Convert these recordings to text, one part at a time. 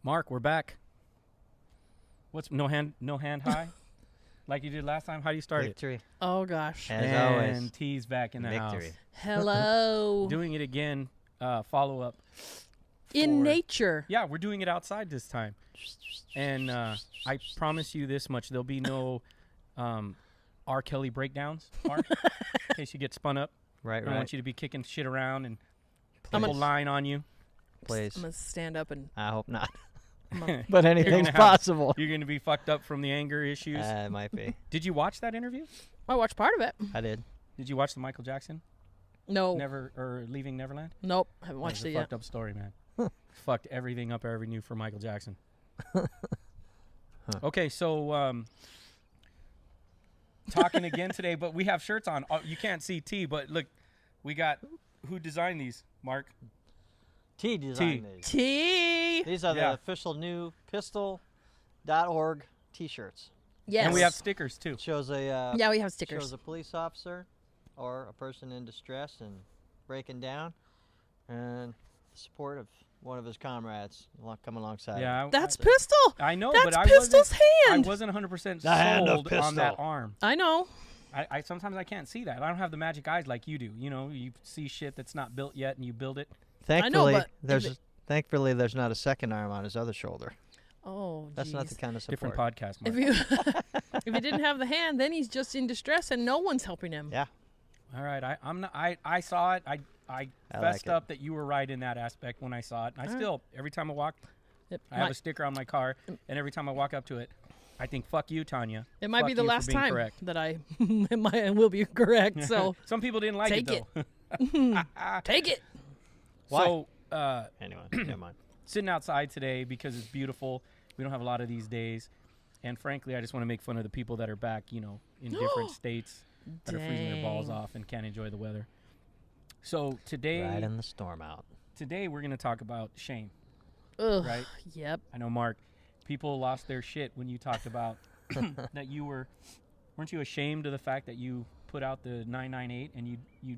Mark, we're back. What's no hand high? Like you did last time? How do you start Victory. Oh, gosh. As and always. T's back in the Victory. house. Hello. Doing it again. Follow up. In nature. Yeah, we're doing it outside this time. And I promise you this much. There'll be no R. Kelly breakdowns, Mark, in case you get spun up. Right, I don't want you to be kicking shit around and I'm people gonna- lying on you. Please. I'm going to stand up and... I hope not. I'm But anything's have- possible. You're going to be fucked up from the anger issues. It might be. Did you watch that interview? I watched part of it. I did. Did you watch the Michael Jackson? No. Never or Leaving Neverland? Nope. Haven't That watched was it a yet. fucked up story, man. Fucked everything up I ever knew for Michael Jackson. Okay, so talking again today, but we have shirts on. Oh, you can't see T, but look, we got who designed these, Mark? T designed these. T. These are Yeah. the official new pistol.org T-shirts. Yes. And we have stickers too. It shows a Yeah, we have stickers. shows a police officer or a person in distress and breaking down, and the support of one of his comrades coming alongside. Yeah, That's Pistol. I know, That's but I Pistol's hand. wasn't 100% The hand of sold on that Pistol. arm. I know. I sometimes I can't see that. I don't have the magic eyes like you do. You know, you see shit that's not built yet and you build it. Thankfully, but thankfully there's not a second arm on his other shoulder. Oh, That's not jeez. the kind of support. Different podcast, Mark. If you if he didn't have the hand, then he's just in distress and no one's helping him. Yeah. All right, I saw it. I I fessed like it. up that you were right in that aspect when I saw it. And I All still, every time I walk, It I have might, a sticker on my car, and every time I walk up to it, I think, fuck you, Tanya. it might be fuck the you for last being time correct. that I will be correct. So Some people didn't like Take it, though. take it. Why? So, Anyway, never mind. sitting outside today because it's beautiful. We don't have a lot of these days. And frankly, I just want to make fun of the people that are back, you know, in different states that are freezing their balls Dang. off and can't enjoy the weather. So today, Riding the storm out. today we're going to talk about shame, Ugh. right? Yep. I know, Mark, people lost their shit when you talked about that you weren't you ashamed of the fact that you put out the 998 and you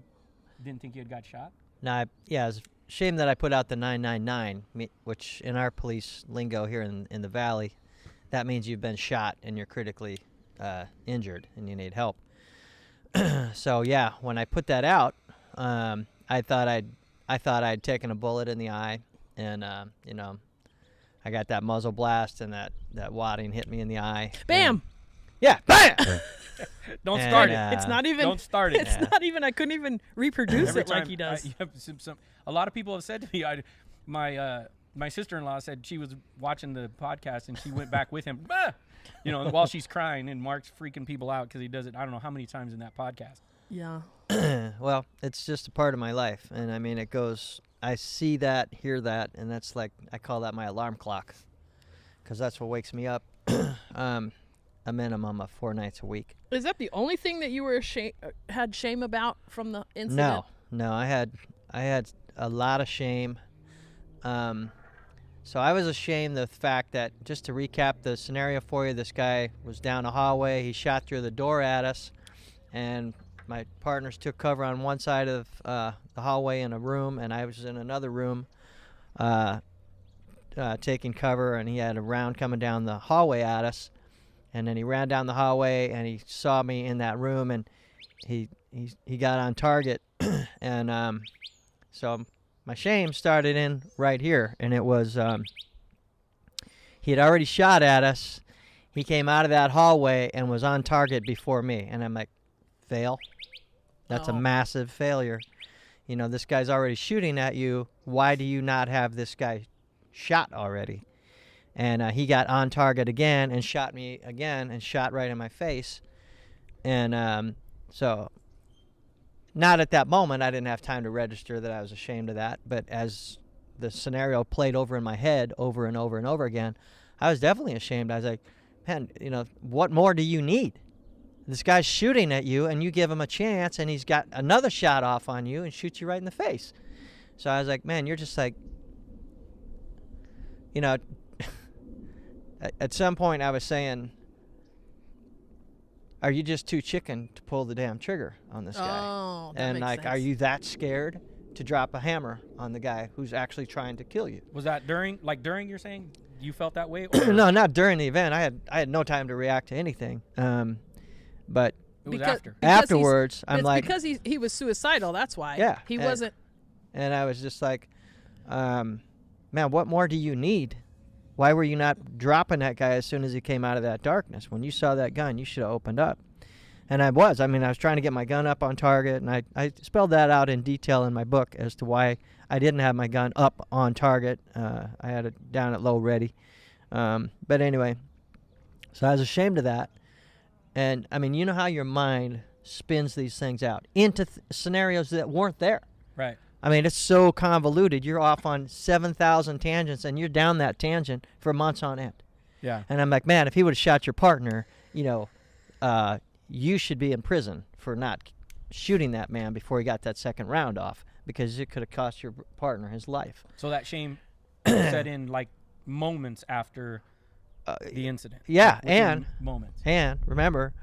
didn't think you had got shot? Now, yeah, it's a shame that I put out the 999, which in our police lingo here in the Valley, that means you've been shot and you're critically injured and you need help. So yeah, when I put that out, I thought I'd taken a bullet in the eye, and you know, I got that muzzle blast and that wadding hit me in the eye. Bam. And, yeah, bam. Don't And, start it. It's not even. Don't start it. It's not even. I couldn't even reproduce Every it like time he does. you have a lot of people have said to me, my sister-in-law said she was watching the podcast and she went back with him, "Bah!" You know, while she's crying, and Mark's freaking people out because he does it. I don't know how many times in that podcast. Yeah. Well, it's just a part of my life, and I mean, it goes. I see that, hear that, and that's like I call that my alarm clock, because that's what wakes me up. A minimum of 4 nights a week. Is that the only thing that you were had shame about from the incident? No, I had a lot of shame. So I was ashamed of the fact that, just to recap the scenario for you, this guy was down a hallway. He shot through the door at us, and my partners took cover on one side of the hallway in a room, and I was in another room taking cover, and he had a round coming down the hallway at us. And then he ran down the hallway, and he saw me in that room, and he got on target. And so my shame started in right here, and it was he had already shot at us. He came out of that hallway and was on target before me, and I'm like, fail? That's a Oh. massive failure. You know, this guy's already shooting at you. Why do you not have this guy shot already? And he got on target again and shot me again and shot right in my face. And so not at that moment, I didn't have time to register that I was ashamed of that. But as the scenario played over in my head over and over and over again, I was definitely ashamed. I was like, man, you know, what more do you need? This guy's shooting at you, and you give him a chance, and he's got another shot off on you and shoots you right in the face. So I was like, man, you're just like, you know, at some point I was saying, are you just too chicken to pull the damn trigger on this guy? Oh, that And makes like, sense. are you that scared to drop a hammer on the guy who's actually trying to kill you? Was that during you're saying you felt that way? Or No, not during the event. I had no time to react to anything. But it was Because- after. afterwards, I'm it's like, because he was suicidal. That's why. Yeah, He and- wasn't. and I was just like, man, what more do you need? Why were you not dropping that guy as soon as he came out of that darkness? When you saw that gun, you should have opened up. And I was. I mean, I was trying to get my gun up on target, and I spelled that out in detail in my book as to why I didn't have my gun up on target. I had it down at low ready. But anyway, so I was ashamed of that. And, I mean, you know how your mind spins these things out into scenarios that weren't there. Right. I mean, it's so convoluted. You're off on 7,000 tangents, and you're down that tangent for months on end. Yeah. And I'm like, man, if he would have shot your partner, you should be in prison for not shooting that man before he got that second round off, because it could have cost your partner his life. So that shame set in like moments after the incident. Yeah, Like, within and moments. And remember,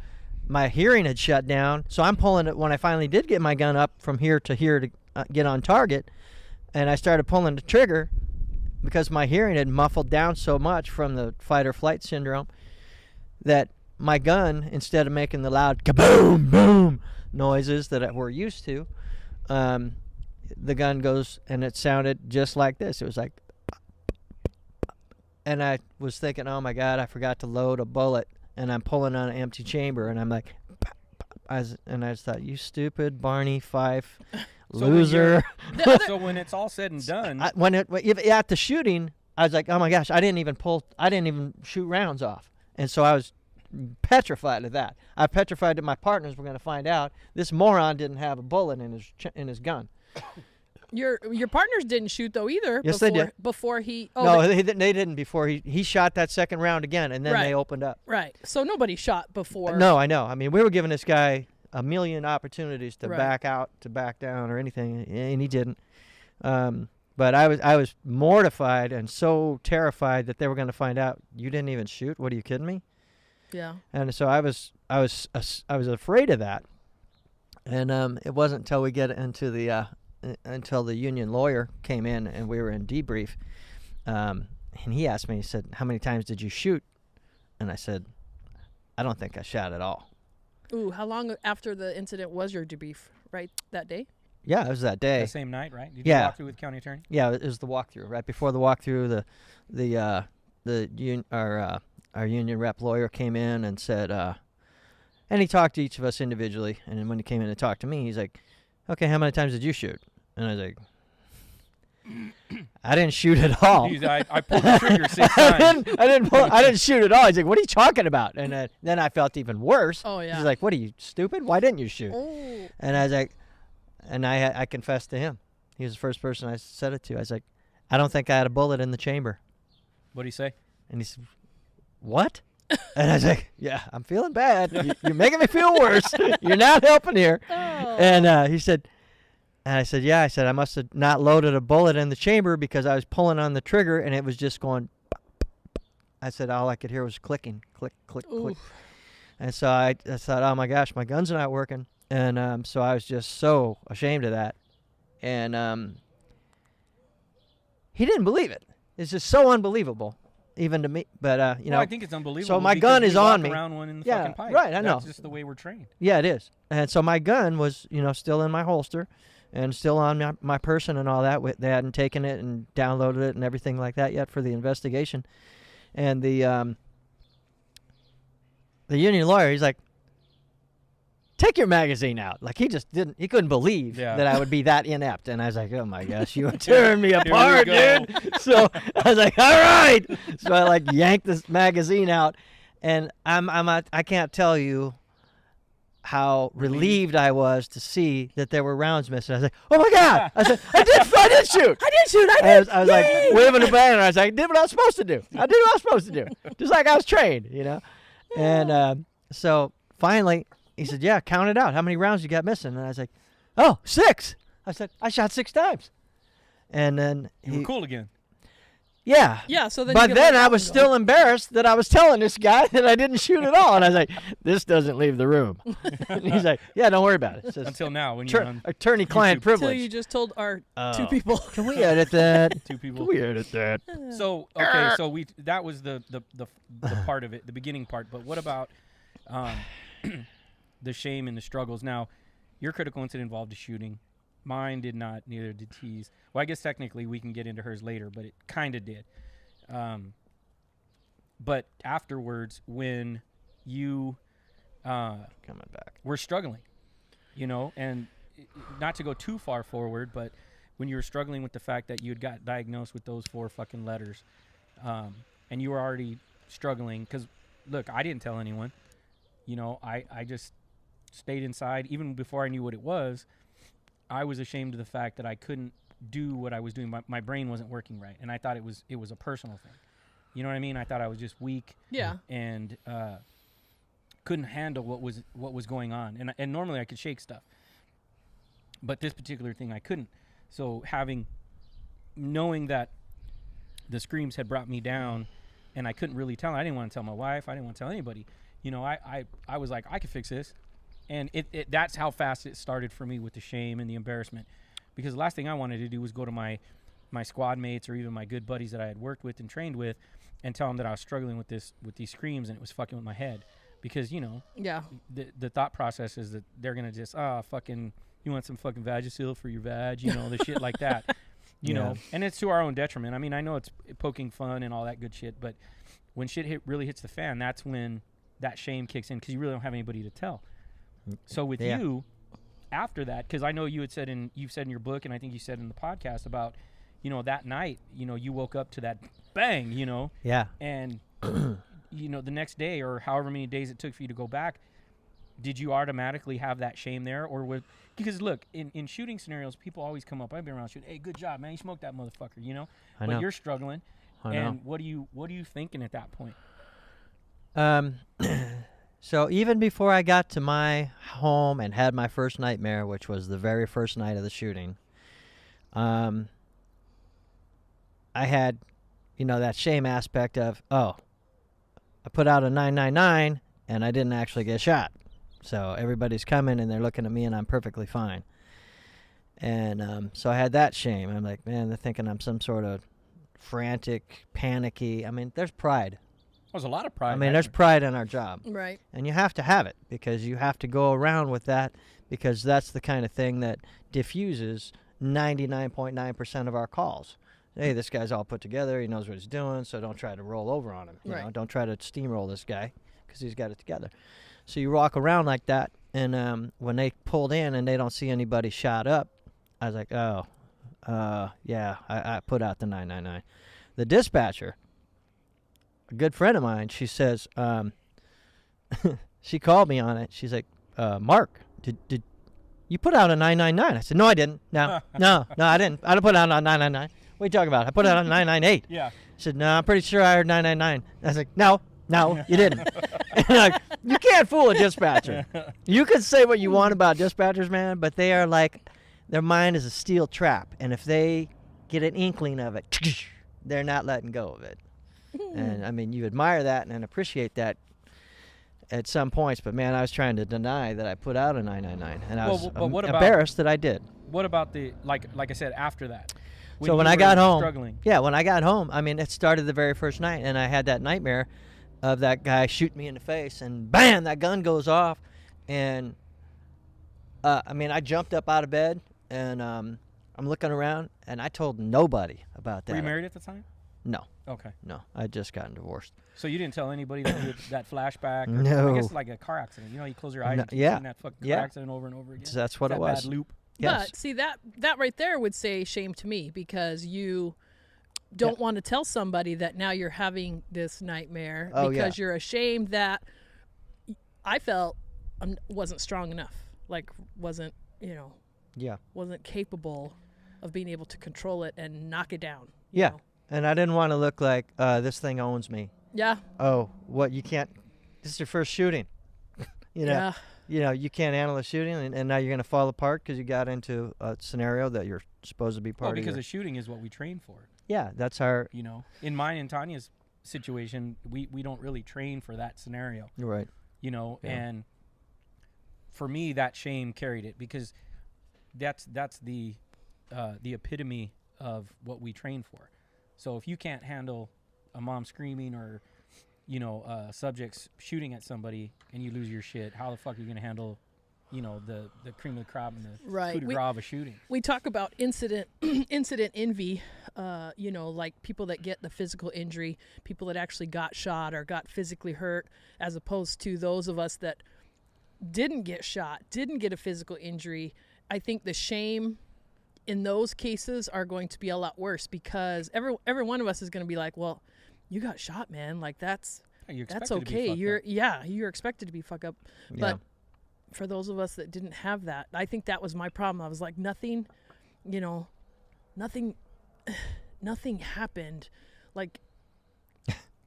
my hearing had shut down, so I'm pulling it when I finally did get my gun up from here to get on target, and I started pulling the trigger because my hearing had muffled down so much from the fight or flight syndrome that my gun, instead of making the loud kaboom, boom noises that we're used to, the gun goes, and it sounded just like this. It was like, and I was thinking, oh my God, I forgot to load a bullet, and I'm pulling on an empty chamber, and I'm like, I just thought, you stupid Barney Fife loser. So when it's all said and done, At the shooting, I was like, oh my gosh, I didn't even shoot rounds off, and so I was petrified of that. I petrified that my partners were going to find out this moron didn't have a bullet in his gun. Your partners didn't shoot though either. Yes, they did. Before he. They didn't before he shot that second round again, and then Right. they opened up. Right. So nobody shot before. No, I know. I mean, we were giving this guy a million opportunities to Right. back out, to back down, or anything, and he didn't. But I was mortified and so terrified that they were going to find out you didn't even shoot. What, are you kidding me? Yeah. And so I was afraid of that. And it wasn't until we get into until the union lawyer came in and we were in debrief, and he asked me, he said, how many times did you shoot? And I said, I don't think I shot at all. Ooh, how long after the incident was your debrief? Right, that day? Yeah, it was that day. the same night, right? Did Yeah. you walk through with county attorney? Yeah, it was the walkthrough. Right before the walkthrough, our union rep lawyer came in and said, and he talked to each of us individually. And then when he came in to talk to me, he's like, "Okay, how many times did you shoot?" And I was like, "I didn't shoot at all." I pulled the trigger 6 times. I didn't shoot at all. He's like, "What are you talking about?" And then I felt even worse. Oh, yeah. He's like, "What are you, stupid? Why didn't you shoot?" Oh. And I was like, and I confessed to him. He was the first person I said it to. I was like, "I don't think I had a bullet in the chamber." What'd he say? And he said, "What?" And I was like, "Yeah, I'm feeling bad. You're making me feel worse. You're not helping here." Oh. And he said, and I said, "Yeah." I said, "I must have not loaded a bullet in the chamber because I was pulling on the trigger and it was just going." I said, "All I could hear was clicking, click, click, click." Oof. And so I thought, "Oh my gosh, my gun's not working." And so I was just so ashamed of that. And he didn't believe it. It's just so unbelievable, even to me. But Well, I think it's unbelievable. so my because gun we is on walk me. around one in the Yeah, fucking pipe. right, I know. That's just the way we're trained. yeah, it is. And so my gun was, still in my holster and still on my person and all that. They hadn't taken it and downloaded it and everything like that yet for the investigation. And the union lawyer, he's like, "Take your magazine out." Like he couldn't believe Yeah. that I would be that inept. And I was like, "Oh my gosh, you are tearing me apart, go. dude." So I was like, "All right." So I like yanked this magazine out, and I can't tell you how relieved I was to see that there were rounds missing. I was like, "Oh my God." I said, I did shoot. I was like waving a banner. I was like, I did what I was supposed to do. I did what I was supposed to do. Just like I was trained, And so finally, he said, "Yeah, count it out. How many rounds you got missing?" And I was like, "Oh, 6." I said, "I shot 6 times." And then You were cool again. Yeah. Yeah, so then. But you can then let I that was one go. still embarrassed that I was telling this guy that I didn't shoot at all, and I was like, "This doesn't leave the room." And he's like, "Yeah, don't worry about it." It's just Until now, when you're on attorney-client YouTube. Until you privilege. just told our Oh. 2 people. Can we edit that? two people. Can we edit that? So okay, so that was the part of it, the beginning part. But what about the shame and the struggles? Now, your critical incident involved a shooting. Mine did not. Neither did T's. Well, I guess technically we can get into hers later, but it kind of did. But afterwards, when you Coming back. were struggling, and not to go too far forward, but when you were struggling with the fact that you had got diagnosed with those 4 fucking letters, and you were already struggling, because, look, I didn't tell anyone. I just stayed inside. Even before I knew what it was, I was ashamed of the fact that I couldn't do what I was doing. My brain wasn't working right, and I thought it was a personal thing. You know what I mean? I thought I was just weak. Yeah. And couldn't handle what was going on. And normally I could shake stuff, but this particular thing I couldn't. So knowing that the screams had brought me down, and I couldn't really tell. I didn't want to tell my wife. I didn't want to tell anybody. I was like, I could fix this. And that's how fast it started for me with the shame and the embarrassment. Because the last thing I wanted to do was go to my squad mates or even my good buddies that I had worked with and trained with and tell them that I was struggling with these screams, and it was fucking with my head. Because, Yeah. the thought process is that they're going to just, fucking, you want some fucking Vagisil for your vag, the shit like that. You know, and it's to our own detriment. I mean, I know it's poking fun and all that good shit, but when shit really hits the fan, that's when that shame kicks in, because you really don't have anybody to tell. So with you, after that, because I know you've said in your book, and I think you said in the podcast about, that night, you woke up to that bang, Yeah. and the next day or however many days it took for you to go back, did you automatically have that shame there, or because look, in shooting scenarios, people always come up. I've been around shooting. Hey, good job, man. You smoked that motherfucker. I But know. you're struggling, I know. and what are you thinking at that point? So even before I got to my home and had my first nightmare, which was the very first night of the shooting, I had, that shame aspect of, I put out a 999 and I didn't actually get shot. So everybody's coming and they're looking at me and I'm perfectly fine. And so I had that shame. I'm like, man, they're thinking I'm some sort of frantic, panicky. I mean, there's pride. There's a lot of pride. I mean, there's pride in our job. Right. And you have to have it, because you have to go around with that, because that's the kind of thing that diffuses 99.9% of our calls. Hey, this guy's all put together. He knows what he's doing, so don't try to roll over on him. You know, don't try to steamroll this guy, because he's got it together. So you walk around like that, and when they pulled in and they don't see anybody shot up, I was like, yeah, I put out the 999. The dispatcher, a good friend of mine, she says, she called me on it. She's like, Mark, did you put out a 999? I said, no, I didn't. No, I didn't. I didn't put out a 999. What are you talking about? I put out a 998. Yeah. She said, no, I'm pretty sure I heard 999. I was like, no, you didn't. And like, you can't fool a dispatcher. You can say what you want about dispatchers, man, but they are like, their mind is a steel trap. And if they get an inkling of it, they're not letting go of it. And I mean, you admire that and appreciate that at some points, but man, I was trying to deny that I put out a 999, and I was embarrassed that I did. What about the like I said after that? So when I got home, struggling. when I got home, I mean, it started the very first night, and I had that nightmare of that guy shooting me in the face, and bam, that gun goes off, and I mean, I jumped up out of bed, and I'm looking around, and I told nobody about that. Were you married at the time? No. Okay. No, I'd just gotten divorced. So you didn't tell anybody that flashback? Or, No. I guess like a car accident. You close your eyes and keep yeah. seeing that fucking car accident over and over again. So that's what that it was. Bad loop. Yes. But see, that right there would say shame to me, because you don't want to tell somebody that now you're having this nightmare because you're ashamed that I felt wasn't strong enough, like wasn't capable of being able to control it and knock it down. You know? And I didn't want to look like this thing owns me. Yeah. Oh, what, you can't, this is your first shooting. You can't handle a shooting, and now you're going to fall apart because you got into a scenario that you're supposed to be part of. Because the shooting is what we train for. Yeah, that's our. You know, in mine and Tanya's situation, we don't really train for that scenario. Right. You know, Yeah. and for me, that shame carried it because that's the epitome of what we train for. So if you can't handle a mom screaming or, you know, subjects shooting at somebody and you lose your shit, how the fuck are you going to handle, you know, the cream of the crop and the coup de grace of a shooting? We talk about incident envy, you know, like people that get the physical injury, people that actually got shot or got physically hurt, as opposed to those of us that didn't get shot, didn't get a physical injury. I think the shame in those cases are going to be a lot worse because every one of us is going to be like, well, you got shot, man. Like that's okay. You're expected to be fucked up. Yeah. But for those of us that didn't have that, I think that was my problem. I was like, nothing happened. Like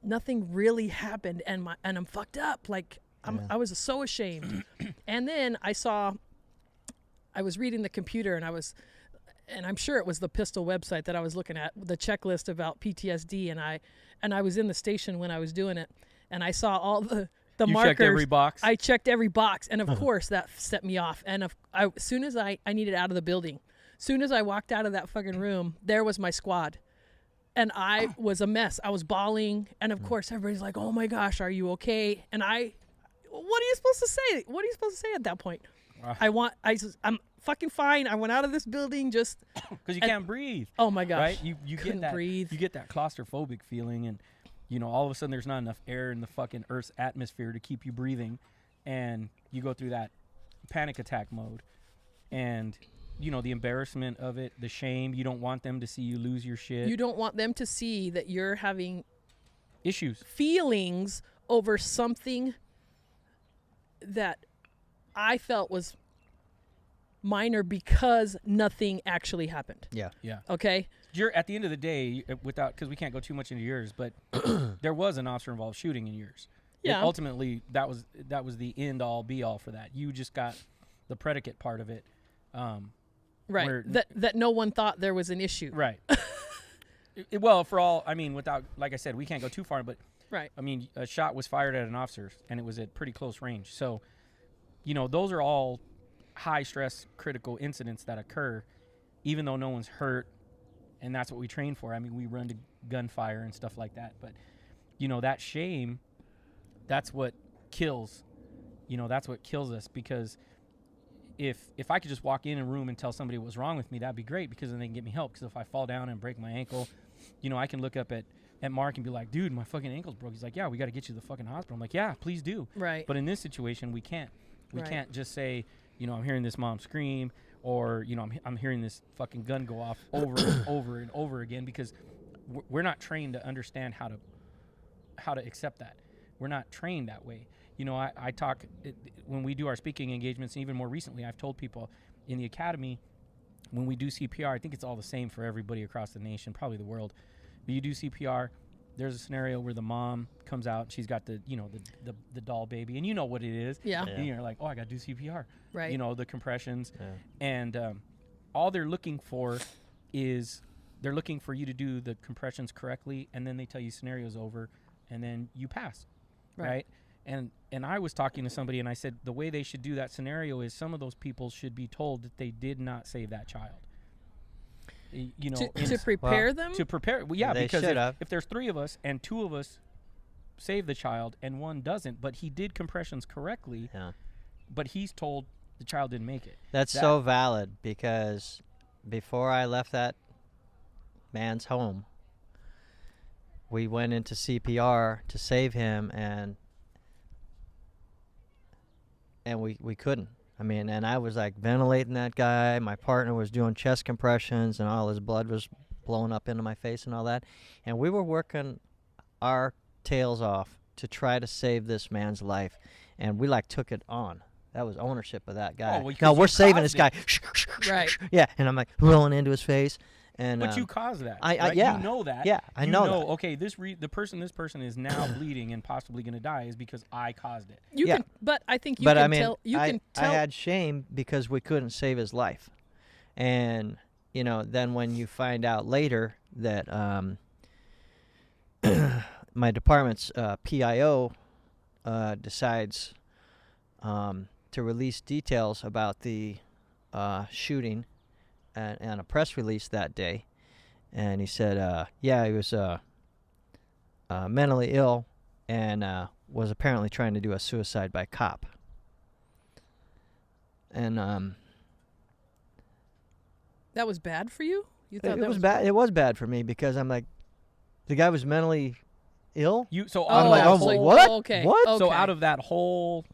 nothing really happened, and I'm fucked up. Like I was so ashamed. And then I was reading the computer and I'm sure it was the pistol website that I was looking at, the checklist about PTSD, and I was in the station when I was doing it, and I saw all the you markers. Checked every box? I checked every box, and of course that set me off. And as soon as I needed out of the building, soon as I walked out of that fucking room, there was my squad. And I was a mess. I was bawling, and of course everybody's like, "Oh my gosh, are you okay?" And what are you supposed to say? What are you supposed to say at that point? I'm fucking fine. I went out of this building just because you can't breathe. Oh my gosh! Right? You couldn't get that. breathe. You get that claustrophobic feeling, and you know all of a sudden there's not enough air in the fucking Earth's atmosphere to keep you breathing, and you go through that panic attack mode, and you know the embarrassment of it, the shame. You don't want them to see you lose your shit. You don't want them to see that you're having issues, feelings over something that I felt was minor because nothing actually happened. Yeah. Yeah. Okay. You're at the end of the day, because we can't go too much into yours, but there was an officer-involved shooting in yours. Yeah. Ultimately, that was the end-all, be-all for that. You just got the predicate part of it. Right. That no one thought there was an issue. Right. Well, for all, I mean, without, like I said, we can't go too far, but right. I mean, a shot was fired at an officer, and it was at pretty close range. So, you know, those are all high-stress, critical incidents that occur, even though no one's hurt, and that's what we train for. I mean, we run to gunfire and stuff like that. But, you know, that shame, that's what kills. You know, that's what kills us, because if I could just walk in a room and tell somebody what was wrong with me, that'd be great, because then they can get me help. Because if I fall down and break my ankle, you know, I can look up at Mark and be like, dude, my fucking ankle's broke. He's like, yeah, we got to get you to the fucking hospital. I'm like, yeah, please do. Right. But in this situation, we can't. We Right. can't just say, you know, I'm hearing this mom scream, or, you know, I'm hearing this fucking gun go off over and over and over again, because we're not trained to understand how to accept that. We're not trained that way. You know, I talk, when we do our speaking engagements, and even more recently, I've told people in the academy, when we do CPR, I think it's all the same for everybody across the nation, probably the world. But you do CPR, there's a scenario where the mom comes out, and she's got the, you know, the doll baby, and you know what it is. Yeah. And you're like, oh, I got to do CPR. Right. You know, the compressions. Yeah. And all they're looking for is they're looking for you to do the compressions correctly, and then they tell you scenario's over, and then you pass. Right? And I was talking to somebody, and I said the way they should do that scenario is some of those people should be told that they did not save that child. You know, to prepare them? To prepare. Well, yeah, They because should have. if there's 3 of us and 2 of us save the child and 1 doesn't, but he did compressions correctly, Yeah. but he's told the child didn't make it. That's so valid, because before I left that man's home, we went into CPR to save him, and we couldn't. I mean, and I was like ventilating that guy. My partner was doing chest compressions, and all his blood was blowing up into my face and all that. And we were working our tails off to try to save this man's life, and we like took it on. That was ownership of that guy. Oh, well, no, you we're saving caused this guy. Right. Yeah, and I'm like rolling into his face. And But you caused that. I right? yeah. You know that. Yeah, I you know that. Okay, this person is now bleeding and possibly going to die is because I caused it. You Yeah. can, but I think you But can I mean, tell. You I can tell. had shame because we couldn't save his life, and then when you find out later that my department's PIO decides to release details about the shooting and a press release that day, and he said, he was mentally ill and was apparently trying to do a suicide by cop. And that was bad for you? You thought it that was bad. It was bad for me because I'm like, the guy was mentally ill. I'm like, what? Okay. What? Okay. So out of that whole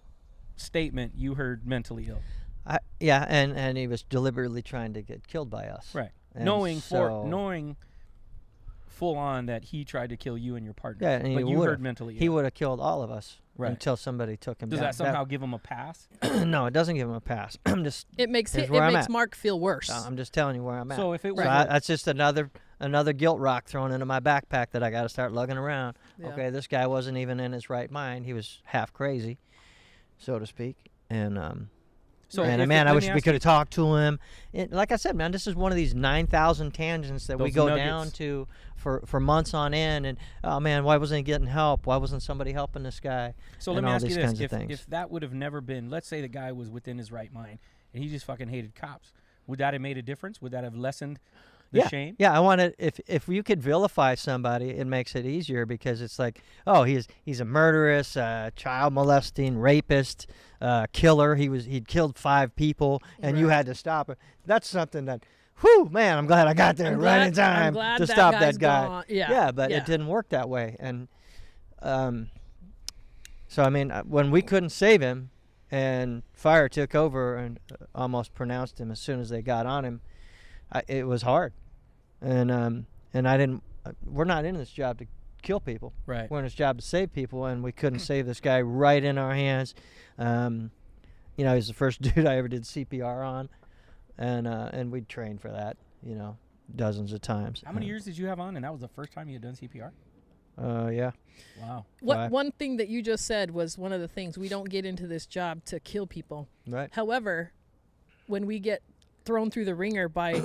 statement, you heard mentally ill. And he was deliberately trying to get killed by us. Right. And Knowing full on that he tried to kill you and your partner. Yeah, and but you heard mentally ill. He would have killed all of us until somebody took him down. down. Does that somehow give him a pass? No, it doesn't give him a pass. It makes at. Mark feel worse. I'm just telling you where I'm at. So if it was that's just another guilt rock thrown into my backpack that I got to start lugging around. Yeah. Okay, this guy wasn't even in his right mind. He was half crazy, so to speak. And I wish we could have talked to him. Like I said, man, this is one of these 9,000 tangents that we go down to for months on end. And oh man, why wasn't he getting help? Why wasn't somebody helping this guy? So let me ask you this: if that would have never been, let's say the guy was within his right mind and he just fucking hated cops, would that have made a difference? Would that have lessened the shame? Yeah, I wanted if you could vilify somebody, it makes it easier because it's like, oh, he's a murderous, child molesting, rapist, killer. He'd killed 5 people, and you had to stop it. That's something that, whew, man, I'm glad I got there right in time to stop that guy. Gone. Yeah, but it didn't work that way, and so I mean, when we couldn't save him, and fire took over and almost pronounced him as soon as they got on him, it was hard. And I didn't. We're not in this job to kill people. Right. We're in this job to save people, and we couldn't save this guy right in our hands. He's the first dude I ever did CPR on, and we trained for that. Dozens of times. How many years did you have on, and that was the first time you had done CPR? Yeah. Wow. One thing that you just said was one of the things, we don't get into this job to kill people. Right. However, when we get thrown through the ringer by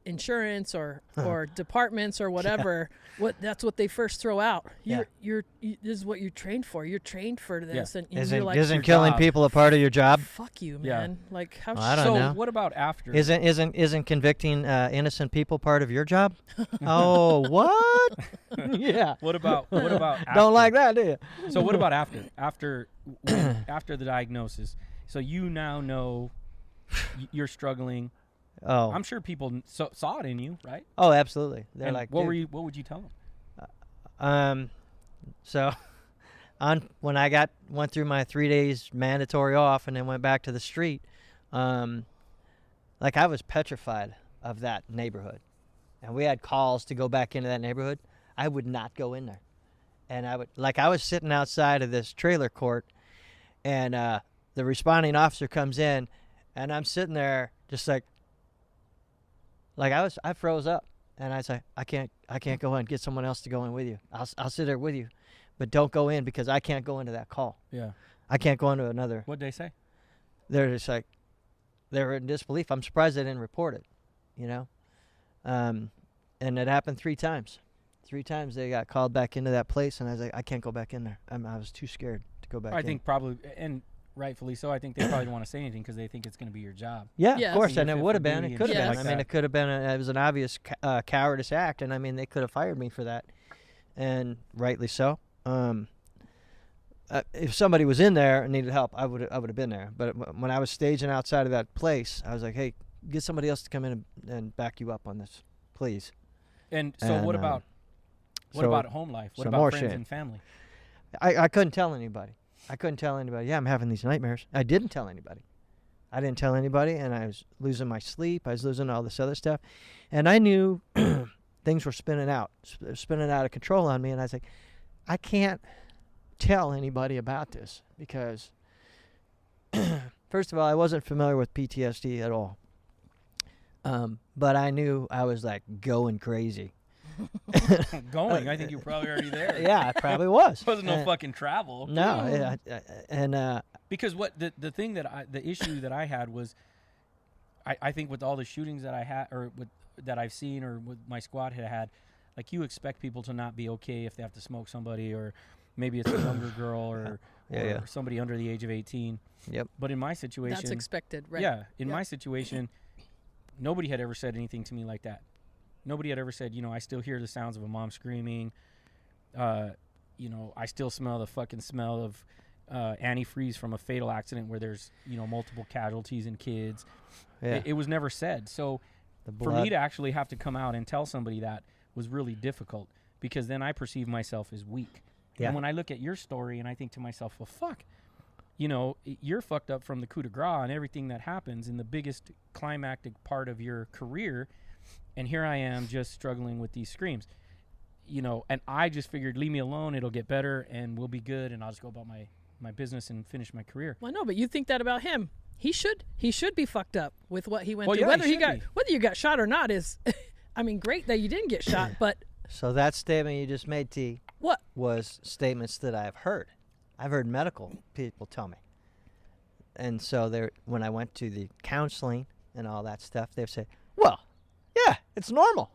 insurance or departments or whatever, that's what they first throw out. This is what you're trained for. You're trained for this, and you're like, isn't killing people a part of your job? Fuck you, man. Yeah. Like how? I don't know. What about after? Isn't convicting innocent people part of your job? Oh, what? Yeah. What about after? Don't like that, do you? So what about after the diagnosis? So you now know you're struggling. Oh, I'm sure people saw it in you, right? Oh, absolutely. They're and like, what would you tell them? So, when I went through my 3 days mandatory off and then went back to the street, I was petrified of that neighborhood, and we had calls to go back into that neighborhood. I would not go in there, and I was sitting outside of this trailer court, and the responding officer comes in, and I'm sitting there just like I froze up, and I was like, I can't go in. Get someone else to go in with you. I'll sit there with you, but don't go in because I can't go into that call. Yeah. I can't go into another. What'd they say? They're just like, they were in disbelief. I'm surprised they didn't report it, and it happened 3 times. 3 times they got called back into that place, and I was like, I can't go back in there. I was too scared to go back in. I think probably, and rightfully so. I think they probably don't want to say anything because they think it's going to be your job. Yeah, Yes. of course, and it Fit would for have been. duty It could have and been. shit I like mean, that. it could have been. It was an obvious cowardice act, and I mean, they could have fired me for that, and rightly so. If somebody was in there and needed help, I would have been there. But when I was staging outside of that place, I was like, hey, get somebody else to come in and back you up on this, please. And so what about home life? What some about more friends shit. and family? I couldn't tell anybody. Yeah, I'm having these nightmares. I didn't tell anybody. And I was losing my sleep. I was losing all this other stuff. And I knew things were spinning out of control on me. And I was like, I can't tell anybody about this because, first of all, I wasn't familiar with PTSD at all. But I knew I was like going crazy. I think you're probably already there. Yeah, I probably was. Wasn't no fucking travel. No, and because the issue that I had was, I think with all the shootings that I had, or that I've seen, or with my squad had, like, you expect people to not be okay if they have to smoke somebody, or maybe it's a younger girl, or somebody under the age of 18. Yep. But in my situation, That's expected, right? Yeah. In my situation, nobody had ever said anything to me like that. Nobody had ever said, I still hear the sounds of a mom screaming. I still smell the fucking smell of antifreeze from a fatal accident where there's, multiple casualties and kids. Yeah. It was never said. So for me to actually have to come out and tell somebody that was really difficult, because then I perceive myself as weak. Yeah. And when I look at your story and I think to myself, well, fuck, you're fucked up from the coup de grace and everything that happens in the biggest climactic part of your career. And here I am just struggling with these screams, and I just figured, leave me alone. It'll get better and we'll be good. And I'll just go about my business and finish my career. Well, no, but you think that about him. He should be fucked up with what he went through. Yeah, whether you got shot or not is, I mean, great that you didn't get shot, but. So that statement you just made, T, what was statements that I've heard. I've heard medical people tell me. And so when I went to the counseling and all that stuff, they'd say, well, yeah, it's normal.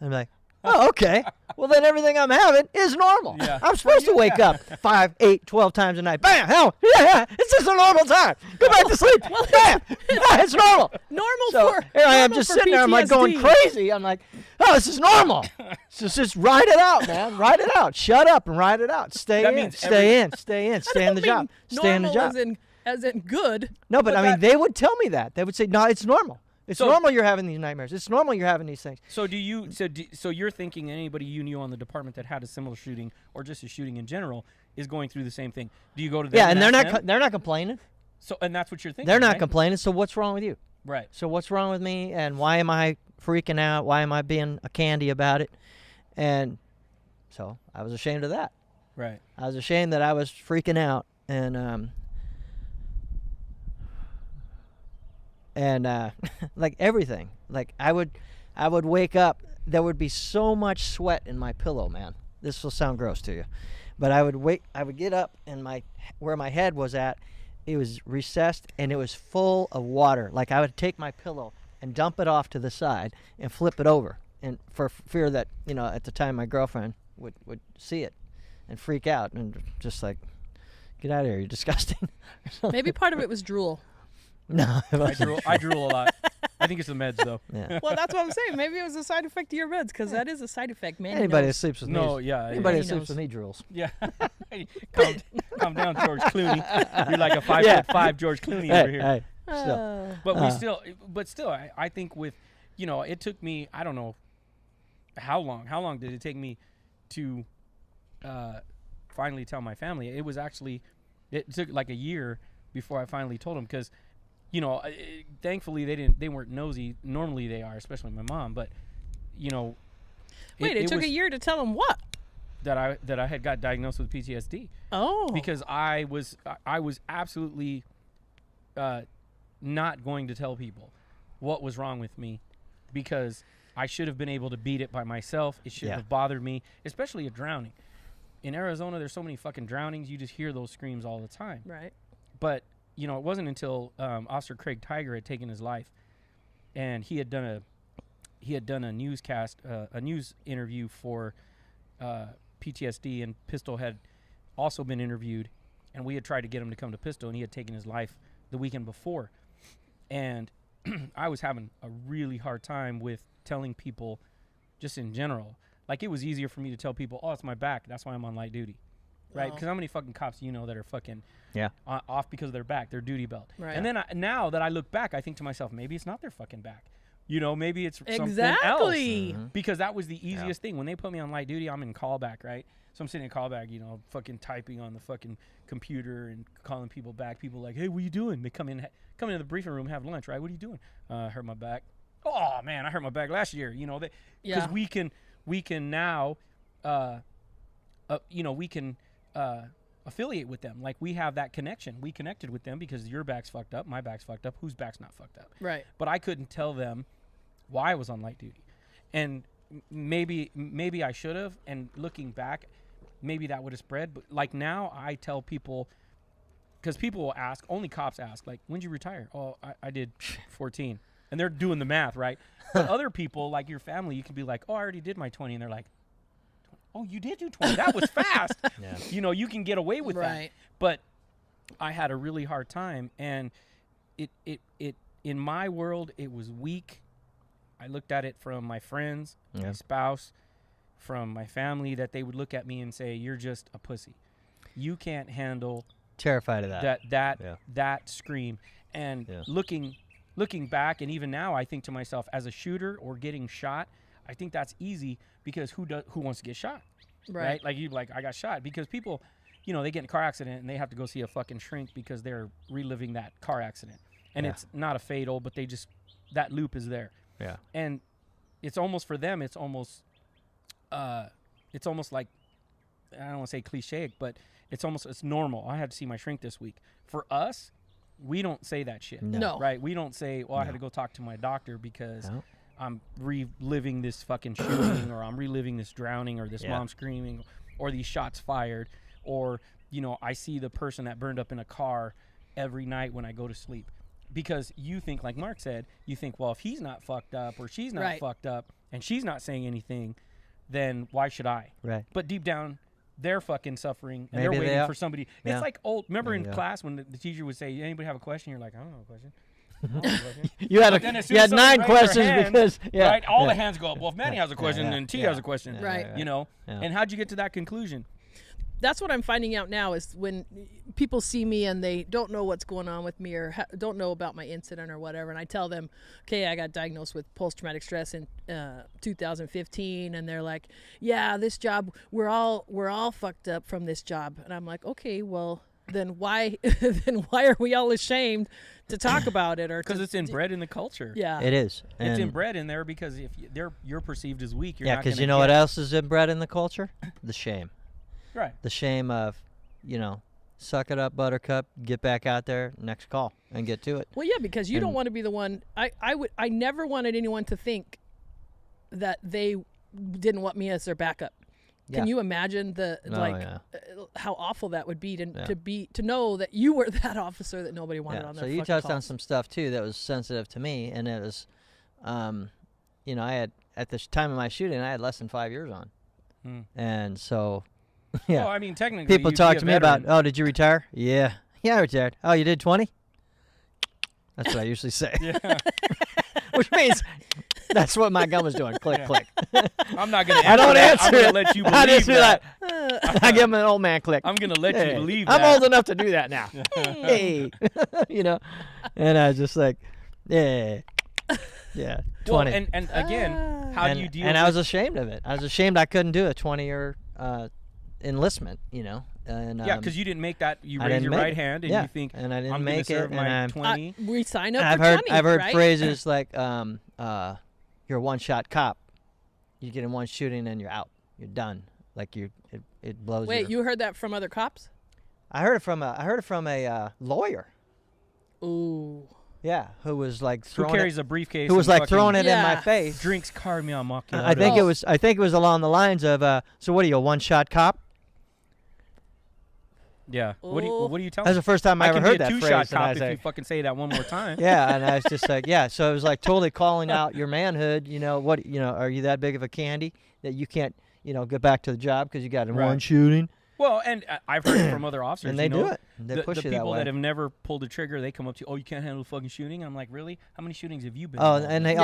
I'm like, oh, okay. Well, then everything I'm having is normal. Yeah. I'm supposed to wake up 5, 8, 12 times a night. Bam, hell, yeah, it's just a normal time. Go back to sleep. Bam, it's normal. Normal for here I am just sitting there. I'm like going crazy. I'm like, oh, this is normal. Just ride it out, man. Ride it out. Shut up and ride it out. Stay in. Stay in the job. Stay in the job. As in good. No, but I mean, they would tell me that. They would say, no, it's normal. It's normal you're having these nightmares. It's normal you're having these things. So so you're thinking anybody you knew on the department that had a similar shooting or just a shooting in general is going through the same thing? Do you go to them? Yeah, and they're not complaining. So, and that's what you're thinking. They're not right? complaining. So what's wrong with you? Right. So what's wrong with me, and why am I freaking out? Why am I being a candy about it? And so I was ashamed of that. Right. I was ashamed that I was freaking out, and like everything. Like I would wake up, there would be so much sweat in my pillow, man. This will sound gross to you. But I would get up, and where my head was at, it was recessed and it was full of water. Like I would take my pillow and dump it off to the side and flip it over, and for fear that, at the time my girlfriend would see it and freak out and just like, get out of here, you're disgusting. Maybe part of it was drool. No, I drool a lot. I think it's the meds, though. Yeah. Well, that's what I'm saying. Maybe it was a side effect of your meds, because that is a side effect. Man, anybody that sleeps with me. Anybody that He sleeps knows. with me drools. Yeah. Calm down, George Clooney. You're like a 5'5" George Clooney over here. Hey, But still, I think with, it took me, I don't know how long did it take me to finally tell my family? It took like a year before I finally told them, because, thankfully they weren't nosy. Normally they are, especially my mom, but, Wait, it took a year to tell them what? That I had got diagnosed with PTSD. Oh. Because I was absolutely not going to tell people what was wrong with me, because I should have been able to beat it by myself. It shouldn't have bothered me, especially a drowning. In Arizona, there's so many fucking drownings. You just hear those screams all the time. Right. But, it wasn't until Officer Craig Tiger had taken his life, and he had done a newscast, a news interview for PTSD, and Pistol had also been interviewed, and we had tried to get him to come to Pistol, and he had taken his life the weekend before. And I was having a really hard time with telling people, just in general. Like, it was easier for me to tell people, oh, it's my back, that's why I'm on light duty. Right? Because how many fucking cops that are fucking off because of their back, their duty belt? Right. And then now that I look back, I think to myself, maybe it's not their fucking back. Maybe it's something else. Mm-hmm. Because that was the easiest thing. When they put me on light duty, I'm in callback, right? So I'm sitting in callback, fucking typing on the fucking computer and calling people back. People like, hey, what are you doing? They come into the briefing room, have lunch, right? What are you doing? Hurt my back. Oh, man, I hurt my back last year. Because we can now, we can affiliate with them. Like, we have that connection. We connected with them because your back's fucked up, my back's fucked up. Whose back's not fucked up? Right. But I couldn't tell them why I was on light duty. And maybe I should have. And looking back, maybe that would have spread. But like now, I tell people, because people will ask, only cops ask, like, when'd you retire? Oh, I did 14. and they're doing the math, right? But other people, like your family, you can be like, oh, I already did my 20, and they're like, oh, you did do 20. That was fast. Yeah. You know, you can get away with that. Right. But I had a really hard time, and it in my world, it was weak. I looked at it from my friends, my spouse, from my family, that they would look at me and say, you're just a pussy. You can't handle Terrified of that. that scream. And looking back, and even now, I think to myself, as a shooter or getting shot, I think that's easy, because who wants to get shot, right? Like I got shot, because people, you know, they get in a car accident and they have to go see a fucking shrink because they're reliving that car accident, and it's not a fatal, but they just, that loop is there. Yeah. And it's almost, for them, it's almost like, I don't want to say cliche, but it's normal. I had to see my shrink this week. For us, we don't say that shit. No. Right? We don't say, well, I had to go talk to my doctor because I'm reliving this fucking shooting, or I'm reliving this drowning, or this mom screaming, or these shots fired, or, you know, I see the person that burned up in a car every night when I go to sleep. Because you think, like Mark said, you think, well, if he's not fucked up or she's not fucked up and she's not saying anything, then why should I? Right. But deep down, they're fucking suffering, and Maybe they're they waiting are. for somebody. Yeah. It's like old. Remember in Yeah. class when the teacher would say, "Anybody have a question?" You're like, "I don't have a question." I don't have a question. You had But then as soon you as had somebody 9 raises their questions hand, because right, all the hands go up. Well, if Manny has a question, yeah, then T yeah. has a question. Right. You know. Yeah. And how'd you get to that conclusion? That's what I'm finding out now, is when people see me and they don't know what's going on with me, or don't know about my incident or whatever, and I tell them, okay, I got diagnosed with post-traumatic stress in 2015, and they're like, yeah, this job, we're all fucked up from this job. And I'm like, okay, well, then why are we all ashamed to talk about it? Or Because it's inbred in the culture. Yeah. It is. It's And- inbred in there, because if you're perceived as weak, you're yeah, not because gonna you know get- what else is inbred in the culture? The shame. Right. The shame of, you know, suck it up, buttercup, get back out there, next call, and get to it. Well, yeah, because you don't And- want to be the one. I never wanted anyone to think that they didn't want me as their backup. Can you imagine how awful that would be to know that you were that officer that nobody wanted on their So you fucking touched on calls. some stuff too that was sensitive to me, and it was, you know, I had at the time of my shooting, I had less than 5 years on, and so, yeah. Well, I mean, technically, People you'd talk be a to me about, veteran. oh, did you retire? Yeah, I retired. Oh, you did 20? That's what I usually say. Yeah. Which means that's what my gun was doing. Click, click. I'm not gonna. I don't that. I'm answer gonna it. let you I believe just be that. like, I give him an old man click. I'm gonna let Hey, you believe I'm that. old enough to do that now. Hey, you know, and I was just like, yeah, 20. Well, and again, how do you deal? And with I was ashamed of it. I was ashamed I couldn't do a 20-year enlistment. You know, and yeah, because you didn't make that. You I raise didn't your make right it. hand and Yeah, you think, and I didn't I'm gonna make serve it, my and 20. We sign up I've for heard 20, I've heard right? phrases like you're a one-shot cop. You get in one shooting and you're out. You're done. Like it blows. Wait, you heard that from other cops? I heard it from a lawyer. Ooh. Yeah, who was like Who throwing carries it, a briefcase? who was and like fucking throwing it in my Yeah. face. Drinks Carmel macchiato. I think it was along the lines of so what are you, a one-shot cop? Yeah. What do you tell That's me? the first time I ever can heard be a that two-shot phrase. And I cop was if you like, fucking say that one more time. yeah, and I was just like, yeah. So it was like totally calling out your manhood. You know what? You know, are you that big of a candy that you can't, you know, get back to the job because you got in Right. one shooting? Well, and I've heard it from other officers. And they you know, do it. They the, push the you that people way. that have never pulled a trigger, they come up to you. Oh, you can't handle fucking shooting. I'm like, really? How many shootings have you been? Oh, involved and in?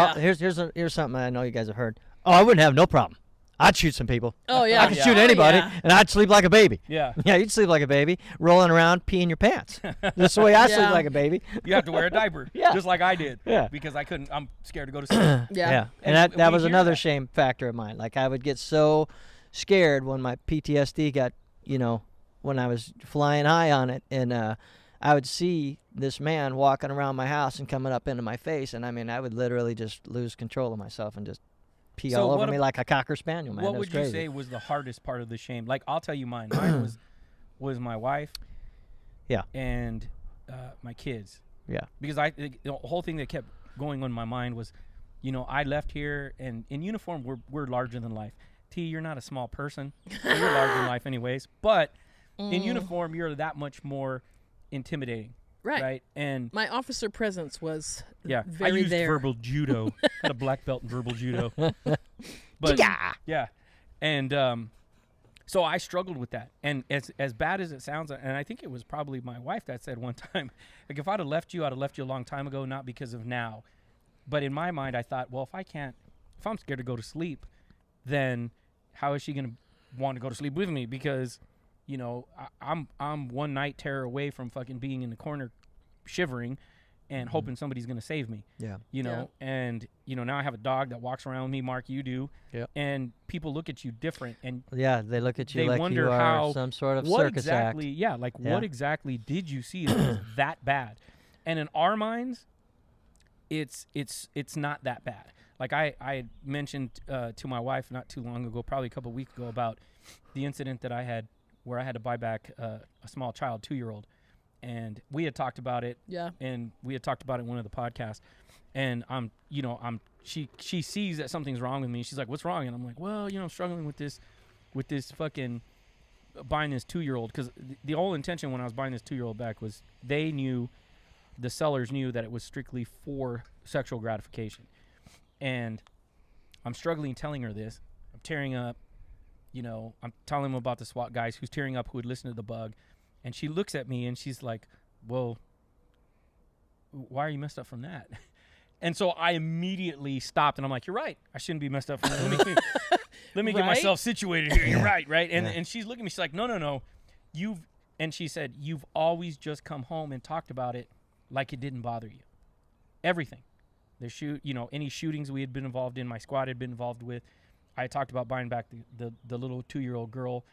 they here's something I know you guys have heard. Oh, I wouldn't have no problem. I'd shoot some people. Oh yeah. I could Yeah. shoot Oh, anybody, yeah. and I'd sleep like a baby. Yeah. Yeah, you'd sleep like a baby, rolling around, peeing your pants. That's the way I sleep Yeah. like a baby. You have to wear a diaper. Yeah. Just like I did. Yeah. Because I couldn't. I'm scared to go to sleep. Yeah. And And that we was hear another that. shame factor of mine. Like I would get so scared when my PTSD got, you know, when I was flying high on it, and I would see this man walking around my house and coming up into my face, and I mean, I would literally just lose control of myself and just pee So all over what me ab- like a cocker spaniel, man. What That was would you crazy. say was the hardest part of the shame? Like, I'll tell you mine. Mine was my wife. Yeah. And my kids. Yeah. Because the whole thing that kept going on in my mind was, you know, I left here, and in uniform we're larger than life. T, you're not a small person. You're larger than life, anyways. But in uniform, you're that much more intimidating. Right. And my officer presence was I very used there. verbal judo. Had a black belt in verbal judo. But yeah. And so I struggled with that. And as bad as it sounds, and I think it was probably my wife that said one time, like, if I'd have left you, I'd have left you a long time ago, not because of now. But in my mind, I thought, well, if I'm scared to go to sleep, then how is she going to want to go to sleep with me? Because, you know, I'm one night terror away from fucking being in the corner shivering and hoping somebody's going to save me. Yeah. You know, and, you know, now I have a dog that walks around with me, Mark, you do. Yep. And people look at you different. And Yeah, they look at you they like wonder you are how, some sort of what circus exactly, act. Yeah, like what exactly did you see that was that bad? And in our minds, it's not that bad. Like I had mentioned to my wife not too long ago, probably a couple of weeks ago, about the incident that I had where I had to buy back a small child, 2-year-old. And we had talked about it. Yeah. And we had talked about it in one of the podcasts. And she sees that something's wrong with me. She's like, "What's wrong?" And I'm like, "Well, you know, I'm struggling with this fucking buying this 2-year-old." Because the whole intention when I was buying this 2-year-old back was the sellers knew that it was strictly for sexual gratification. And I'm struggling telling her this. I'm tearing up. You know, I'm telling them about the SWAT guys who's tearing up who had listened to the bug. And she looks at me and she's like, "Well, why are you messed up from that?" And so I immediately stopped and I'm like, "You're right. I shouldn't be messed up from that. Let me get myself situated here. You're right, right?" And she's looking at me. She's like, No. And she said, "You've always just come home and talked about it like it didn't bother you. Everything. Any shootings we had been involved in, my squad had been involved with. I talked about buying back the little 2-year-old girl."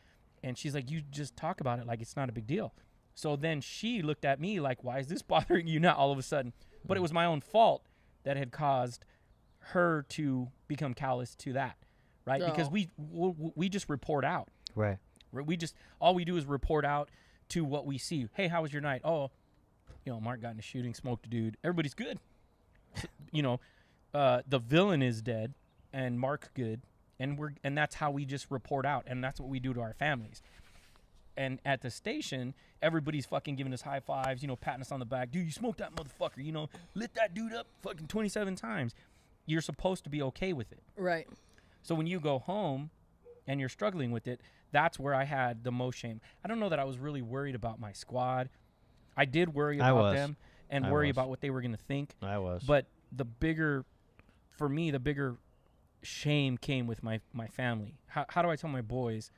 And she's like, "You just talk about it like it's not a big deal." So then she looked at me like, "Why is this bothering you now all of a sudden?" But it was my own fault that had caused her to become callous to that, right? Because we just report out. Right. All we do is report out to what we see. "Hey, how was your night?" "Oh, you know, Mark got in a shooting, smoked a dude. Everybody's good." You know, the villain is dead and Mark's good. And that's how we just report out, and that's what we do to our families. And at the station, everybody's fucking giving us high fives, you know, patting us on the back. "Dude, you smoked that motherfucker, you know, lit that dude up fucking 27 times. You're supposed to be okay with it. Right. So when you go home and you're struggling with it, that's where I had the most shame. I don't know that I was really worried about my squad. I did worry about them and worry about what they were going to think. I was. But the bigger shame came with my family. How do I tell my boys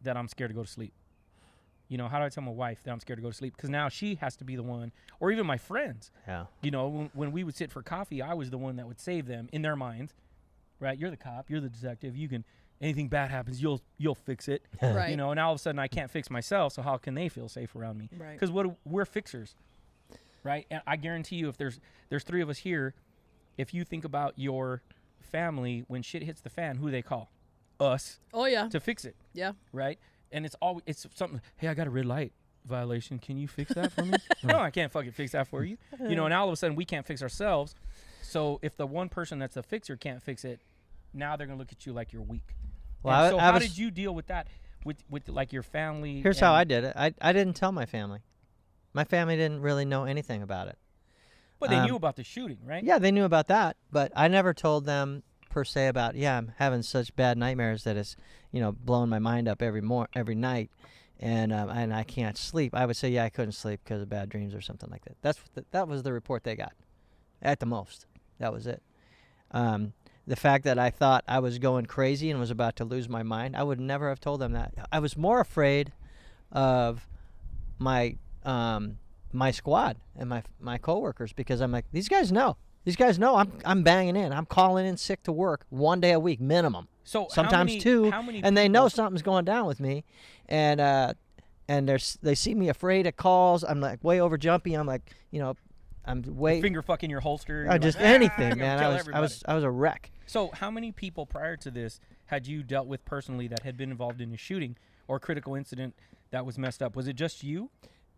that I'm scared to go to sleep? You know, how do I tell my wife that I'm scared to go to sleep? Because now she has to be the one, or even my friends. Yeah. You know, when we would sit for coffee, I was the one that would save them in their minds. Right? You're the cop. You're the detective. You can. Anything bad happens, you'll fix it. Right. You know, and all of a sudden I can't fix myself. So how can they feel safe around me? Right. Because we're fixers. Right? And I guarantee you, if there's 3 of us here, if you think about your family, when shit hits the fan, who they call? Us. Oh yeah. To fix it. Yeah. Right? And it's something, "Hey, I got a red light violation. Can you fix that for me?" "No, I can't fucking fix that for you." You know, and all of a sudden we can't fix ourselves. So if the one person that's a fixer can't fix it, now they're going to look at you like you're weak. Well, so how did you deal with that with like your family? Here's how I did it. I didn't tell my family. My family didn't really know anything about it. But they knew about the shooting, right? Yeah, they knew about that, but I never told them per se about, I'm having such bad nightmares that it's, you know, blowing my mind up every night, and I can't sleep. I would say, I couldn't sleep because of bad dreams or something like that. That was the report they got, at the most. That was it. The fact that I thought I was going crazy and was about to lose my mind, I would never have told them that. I was more afraid of my squad and my coworkers, because I'm like, these guys know I'm banging in. I'm calling in sick to work 1 day a week minimum. So sometimes 2, and they know something's going down with me, and they see me afraid of calls. I'm like way over jumpy. I'm like, you know, I'm way finger fucking your holster. Just anything, man. I was a wreck. So how many people prior to this had you dealt with personally that had been involved in a shooting or critical incident that was messed up? Was it just you?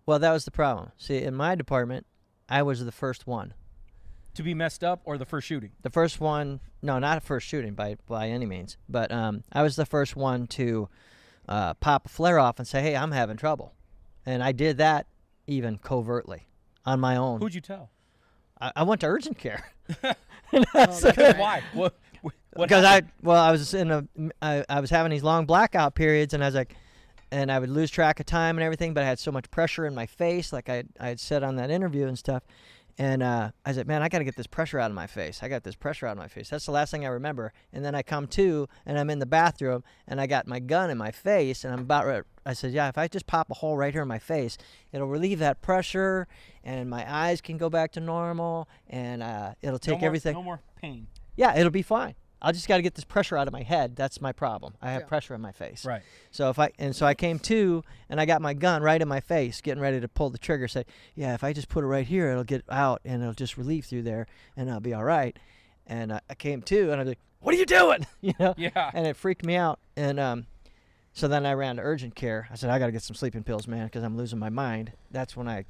Well, that was the problem. See, in my department, I was the first one to be messed up, or the first shooting? The first one. No, not a first shooting by any means. But I was the first one to pop a flare off and say, "Hey, I'm having trouble," and I did that even covertly. on my own. Who'd you tell? I went to urgent care. Why? What Because happened? I was having these long blackout periods, and I was like, and I would lose track of time and everything, but I had so much pressure in my face, like I had said on that interview and stuff. And I was like, man, I got to get this pressure out of my face. I got this pressure out of my face. That's the last thing I remember. And then I come to, and I'm in the bathroom, and I got my gun in my face, and I'm about ready. I said, yeah, if I just pop a hole right here in my face, it'll relieve that pressure, and my eyes can go back to normal, and it'll take everything. No more pain. Yeah, it'll be fine. I just got to get this pressure out of my head. That's my problem. I have pressure in my face. Right. So I came to, and I got my gun right in my face, getting ready to pull the trigger. Say, yeah, if I just put it right here, it'll get out, and it'll just relieve through there, and I'll be all right. And I came to, and I was like, what are you doing? You know? Yeah. And it freaked me out. And so then I ran to urgent care. I said, I got to get some sleeping pills, man, because I'm losing my mind. That's when I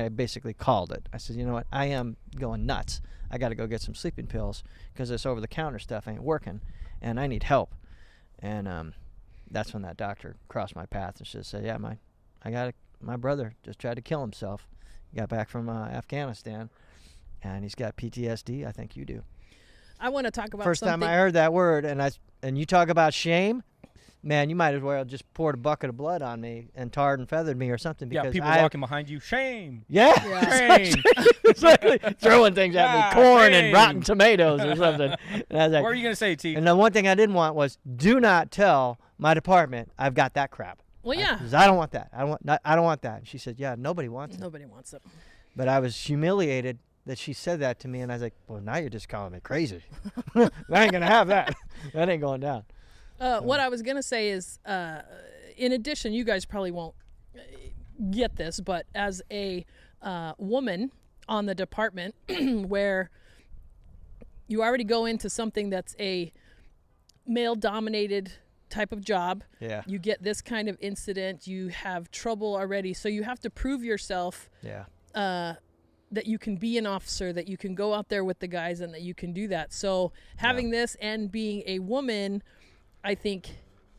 basically called it. I said, you know what? I am going nuts. I got to go get some sleeping pills because this over-the-counter stuff ain't working, and I need help. And that's when that doctor crossed my path and said, yeah, my brother just tried to kill himself. He got back from Afghanistan, and he's got PTSD. I think you do. I want to talk about First something. time I heard that word, and you talk about shame, man, you might as well just poured a bucket of blood on me and tarred and feathered me or something. Because people walking behind you. Shame. Yeah. Shame. Exactly. Throwing things at me. Corn shame. and rotten tomatoes or something. And I was like, What are you going to say, T? and the one thing I didn't want was, do not tell my department I've got that crap. Well, yeah. 'Cause I don't want that. I don't want that. And she said, yeah, nobody wants it. Nobody wants it. But I was humiliated that she said that to me, and I was like, well, now you're just calling me crazy. I ain't going to have that. That ain't going down. What I was going to say is, in addition, you guys probably won't get this, but as a woman on the department where you already go into something that's a male-dominated type of job, you get this kind of incident, you have trouble already, so you have to prove yourself that you can be an officer, that you can go out there with the guys, and that you can do that. So having this and being a woman, I think,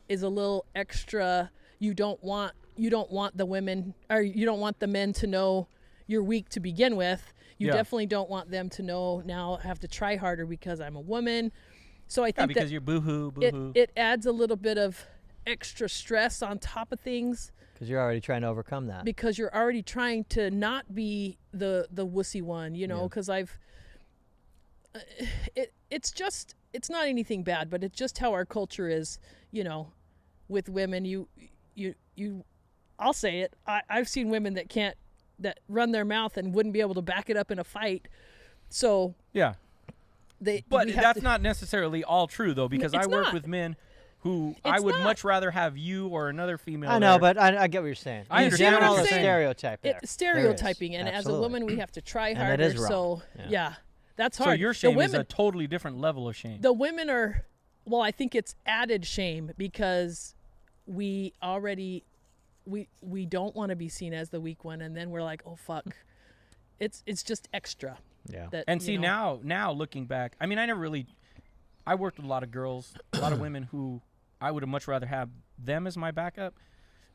is a little extra. You don't want the women, or you don't want the men to know you're weak to begin with. You definitely don't want them to know, now I have to try harder because I'm a woman. So I think because you're boo-hoo. it adds a little bit of extra stress on top of things. Because you're already trying to overcome that. Because you're already trying to not be the wussy one, you know, because it's not anything bad, but it's just how our culture is, you know, with women. I'll say it. I've seen women that run their mouth and wouldn't be able to back it up in a fight. So yeah, but that's not necessarily all true though, because I work with men who I would much rather have you or another female. I know, but I get what you're saying. I understand all what the you're saying. stereotype there. Stereotyping, and Absolutely. as a woman, we have to try harder. And that is wrong. So that's hard. So your shame is a totally different level of shame. The women are, well, I think it's added shame because we already we don't want to be seen as the weak one, and then we're like, oh fuck, it's just extra. Yeah. That, see, now looking back, I mean, I worked with a lot of girls, a lot of women who I would have much rather have them as my backup.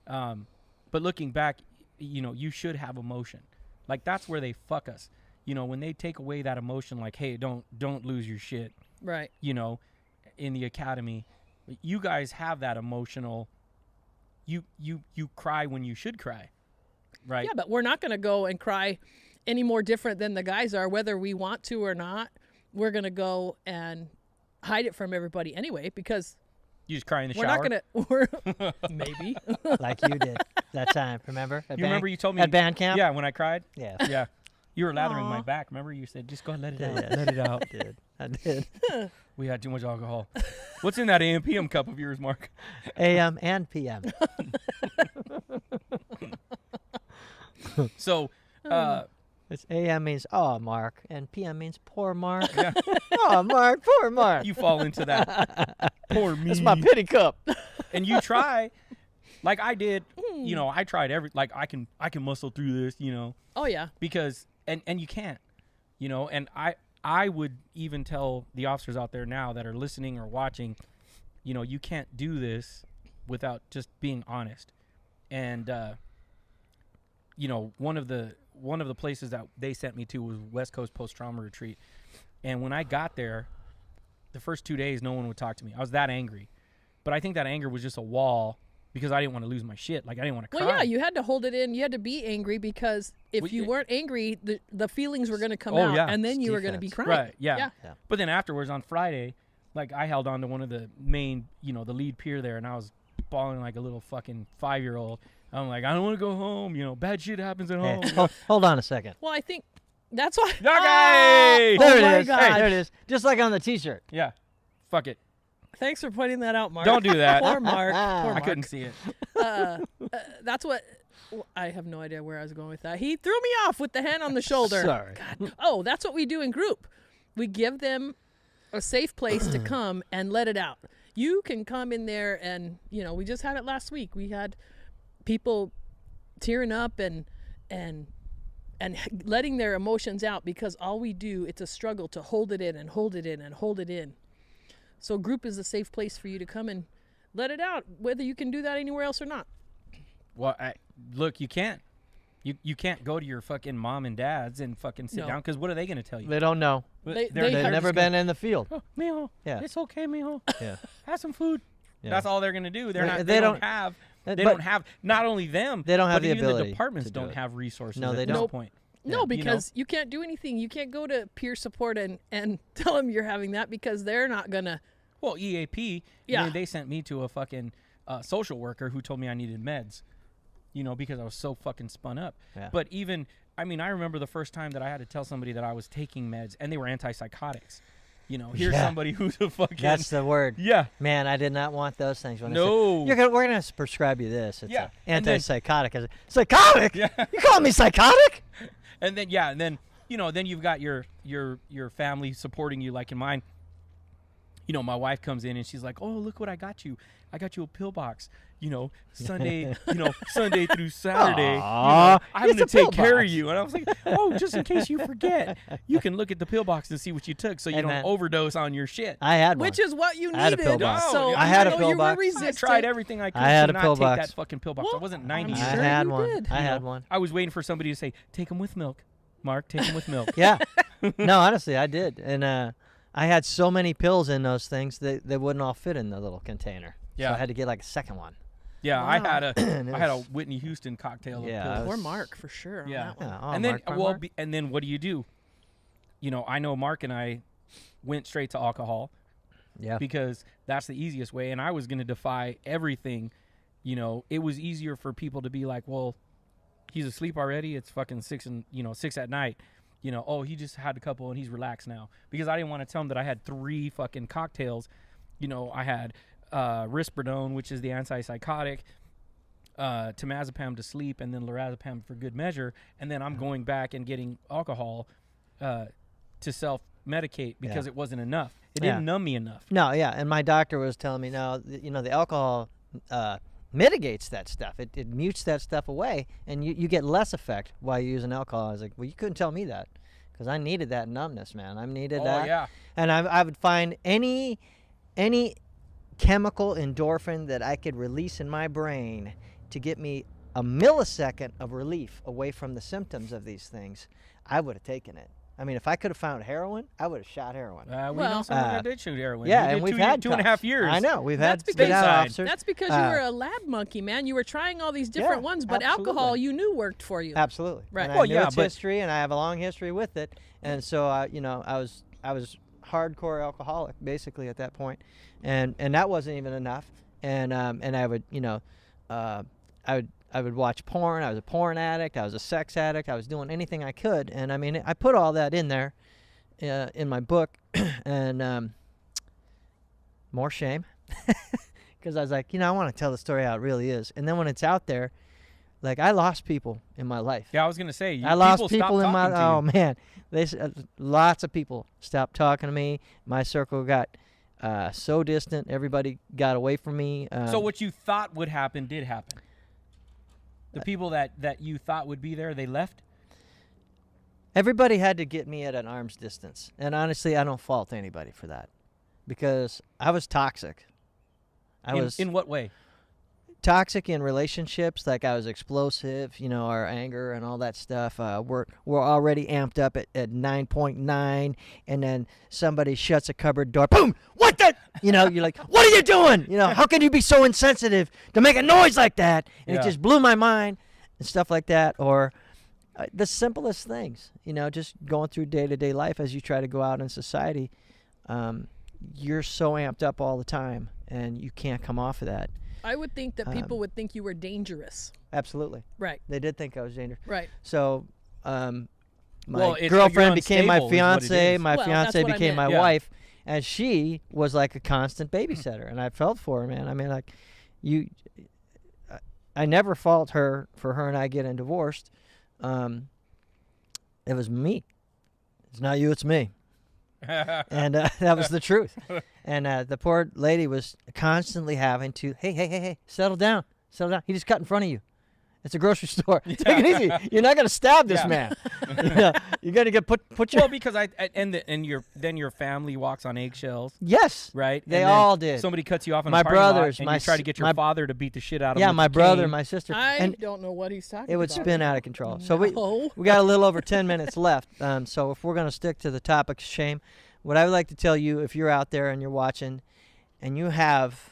But looking back, you know, you should have emotion. Like, that's where they fuck us. You know, when they take away that emotion, like, hey, don't lose your shit. Right. You know, in the academy, you guys have that emotional. You cry when you should cry, right? Yeah, but we're not going to go and cry any more different than the guys are, whether we want to or not. We're going to go and hide it from everybody anyway, because you just cry in the shower. We're not going to. Maybe. Like you did that time, remember? Remember you told me at band camp? Yeah, when I cried. Yeah. Yeah. You were lathering my back. Remember, you said, "Just go ahead, let it out, let it out." I did. We had too much alcohol. What's in that AM PM cup of yours, Mark? AM and PM. So, it's AM means Mark, and PM means poor Mark. Yeah. Mark, poor Mark. You fall into that. Poor me. That's my pity cup. And you try, like I did. You know, I tried I can muscle through this. You know. Oh yeah. Because and you can't. You know, and I would even tell the officers out there now that are listening or watching, you know, you can't do this without just being honest. And, you know, one of the one of the places that they sent me to was West Coast Post Trauma Retreat, and when I got there, the first 2 days no one would talk to me. I was that angry, but I think that anger was just a wall because I didn't want to lose my shit. Like I didn't want to cry. Well, yeah, you had to hold it in. You had to be angry because if you weren't angry, the feelings were going to come out, and then you were going to be crying. Right? Yeah. But then afterwards on Friday, like I held on to one of the main, the lead peer there, and I was bawling like a little fucking 5-year-old. I'm like, I don't want to go home. Bad shit happens at home. Hey, hold on a second. Well, I think that's why. Okay. There my it is. God. Hey, there it is. Just like on the T-shirt. Yeah. Fuck it. Thanks for pointing that out, Mark. Don't do that. Poor Mark. Poor I Mark. couldn't see it. That's what. I have no idea where I was going with that. He threw me off with the hand on the shoulder. Sorry. God. Oh, that's what we do in group. We give them a safe place to come and let it out. You can come in there and, we just had it last week. We had people tearing up and letting their emotions out because all we do, it's a struggle to hold it in and hold it in and hold it in. So group is a safe place for you to come and let it out, whether you can do that anywhere else or not. Well, look, you can't. You can't go to your fucking mom and dad's and fucking sit down because what are they going to tell you? They don't know. They've They've never been in the field. Oh, mijo, Yeah. it's okay, mijo. Yeah. Have some food. Yeah. That's all they're going to do. They're not. They They don't- don't have. but- They don't have. Not only them. They don't have but the even ability the departments to do don't it. have resources. No, at they this don't. point. No, because you can't do anything. You can't go to peer support and tell them you're having that because they're not going to. Well, EAP. Yeah. They sent me to a fucking social worker who told me I needed meds. Because I was so fucking spun up. Yeah. But even, I remember the first time that I had to tell somebody that I was taking meds, and they were antipsychotics. Here's Yeah. somebody who's a fucking. That's the word. Yeah. Man, I did not want those things. When No. I said, we're gonna prescribe you this. It's Yeah. And then- antipsychotic. I said, psychotic? Yeah. You calling me psychotic? And then then you've got your family supporting you, like in mine. My wife comes in and she's like, "Oh, look what I got you! I got you a pill box. Sunday, Sunday through Saturday. Aw, I'm it's gonna a pill take care box." of you." And I was like, "Oh, just in case you forget, you can look at the pill box and see what you took, so you Hey, don't man. overdose on your shit." I had one. Which is what you I had a needed. pill box. So I had a know pill you box. were I resistant. tried everything I could I had to a not pill take box. that fucking pill box. Well, I wasn't I'm 90 sure years I old. had you one. did. I had one. I was waiting for somebody to say, "Take them with milk, Mark. Take them with milk." Yeah. No, honestly, I did. And I had so many pills in those things that they wouldn't all fit in the little container. Yeah. So I had to get like a second one. Yeah, Wow. I had a And it I had a was- Whitney Houston cocktail of Yeah, pills. I was- Poor Mark, for sure. on Yeah. that one. Yeah. Oh, And then Mark, poor Mark. and then what do you do? I know Mark and I went straight to alcohol Yeah. because that's the easiest way, and I was going to defy everything. It was easier for people to be like, "Well, he's asleep already. It's fucking 6 at night. Oh, he just had a couple and he's relaxed now." Because I didn't want to tell him that I had 3 fucking cocktails. I had risperidone, which is the antipsychotic, temazepam to sleep, and then lorazepam for good measure, and then I'm going back and getting alcohol to self-medicate because it wasn't enough. It didn't numb me enough. No, yeah. And my doctor was telling me, no, the alcohol mitigates that stuff. It mutes that stuff away, and you get less effect while you're using alcohol. I was like, well, you couldn't tell me that because I needed that numbness, man. I needed Oh, that. yeah. And I would find any chemical endorphin that I could release in my brain to get me a millisecond of relief away from the symptoms of these things, I would have taken it. I mean, if I could have found heroin, I would have shot heroin. We know Well- someone that did shoot heroin. Yeah, We and did we've two, had 2.5 cops. years. I know we've That's had because- state Stateside. officers. That's because you were a lab monkey, man. You were trying all these different Yeah, ones, but absolutely. alcohol you knew worked for you. Absolutely. Right. And Well, I knew yeah, its but- history, and I have a long history with it. And so, I was hardcore alcoholic basically at that point, and that wasn't even enough. And I would, I would watch porn. I was a porn addict. I was a sex addict. I was doing anything I could, and I mean, I put all that in there, in my book, and more shame, because I was like, I want to tell the story how it really is. And then when it's out there, like I lost people in my life. Yeah, I was gonna say. I lost stopped people in my. talking to you. Oh man, lots of people stopped talking to me. My circle got so distant. Everybody got away from me. So what you thought would happen did happen. The people that you thought would be there, they left. Everybody had to get me at an arm's distance, and honestly, I don't fault anybody for that, because I was toxic. I was In what way? toxic in relationships, like I was explosive, our anger and all that stuff. We're already amped up at 9.9, and then somebody shuts a cupboard door. Boom! What the? You're like, what are you doing? How can you be so insensitive to make a noise like that? And it just blew my mind and stuff like that. Or the simplest things, just going through day-to-day life as you try to go out in society. You're so amped up all the time, and you can't come off of that. I would think that people would think you were dangerous. Absolutely. Right. They did think I was dangerous. Right. So my you're girlfriend became my unstable is what it fiance. is. My Well, fiance that's what I became my meant. wife, and she was like a constant babysitter, and I felt for her, man. I mean, like, I never fault her for her and I getting divorced. It was me. It's not you, it's me. And that was the truth. And the poor lady was constantly having to, hey, settle down. He just cut in front of you. It's a grocery store. Take it easy. You're not going to stab this man. You're going to get put your... Well, because then your family walks on eggshells. Yes. Right? They And then all did. Somebody cuts you off in My a parking lot, brothers, and my you try to get your my- father to beat the shit out of him. Yeah, with my the brother, cane. my sister. I And don't know what he's talking about. it would spin out of control. So No. we got a little over 10 minutes left. So if we're going to stick to the topic of shame, what I would like to tell you, if you're out there and you're watching and you have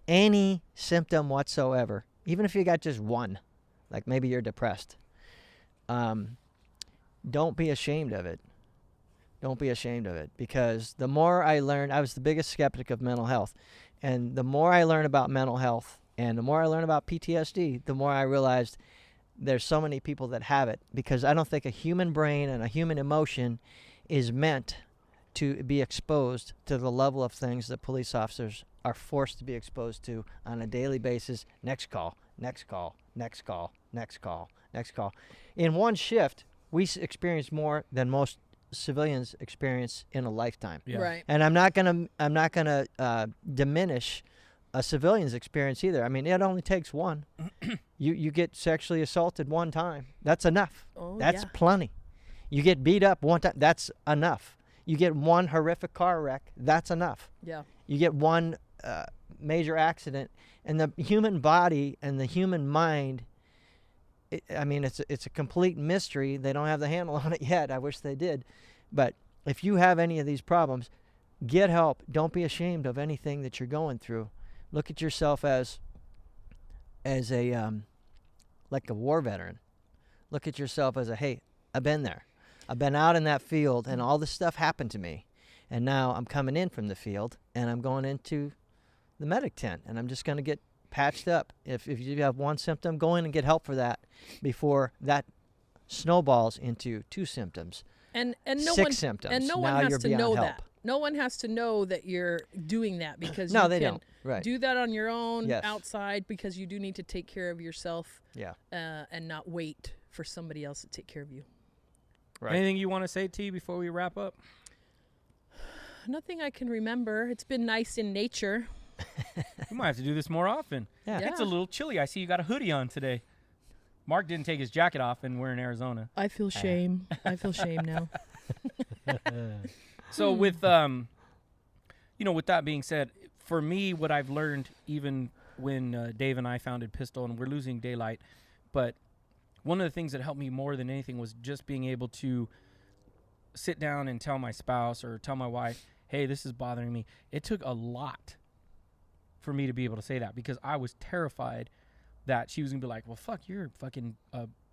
any symptom whatsoever, even if you got just one, like maybe you're depressed, don't be ashamed of it. Don't be ashamed of it, because the more I learned, I was the biggest skeptic of mental health, and the more I learn about mental health and the more I learn about PTSD, the more I realized there's so many people that have it, because I don't think a human brain and a human emotion is meant to be exposed to the level of things that police officers are forced to be exposed to on a daily basis. Next call, next call, next call, next call, next call. In one shift, we experience more than most civilians experience in a lifetime. Yeah. Right. And I'm not gonna diminish a civilian's experience either. I mean, it only takes one. You get sexually assaulted one time, that's enough. Oh, That's yeah. plenty. You get beat up one time, that's enough. You get one horrific car wreck, that's enough. Yeah. You get one major accident, and the human body and the human mind, it's a complete mystery. They don't have the handle on it yet. I wish they did. But if you have any of these problems, get help. Don't be ashamed of anything that you're going through. Look at yourself as a like a war veteran. Look at yourself as hey, I've been there. I've been out in that field, and all this stuff happened to me. And now I'm coming in from the field, and I'm going into the medic tent, and I'm just going to get patched up. If you have one symptom, go in and get help for that before that snowballs into 2 symptoms, And no 6 one symptoms. and no Now one you're has to beyond know help. that. No one has to know that you're doing that, because No, you they can don't. Right. do that on your own Yes. outside, because you do need to take care of yourself Yeah. and not wait for somebody else to take care of you. Right. Anything you want to say, T, before we wrap up? Nothing I can remember. It's been nice in nature. We might have to do this more often. Yeah. Yeah. It's a little chilly. I see you got a hoodie on today. Mark didn't take his jacket off, and we're in Arizona. I feel shame. I feel shame now. So with with that being said, for me, what I've learned, even when Dave and I founded Pistol, and we're losing daylight, but one of the things that helped me more than anything was just being able to sit down and tell my spouse or tell my wife, hey, this is bothering me. It took a lot for me to be able to say that, because I was terrified that she was going to be like, well, fuck, you're a fucking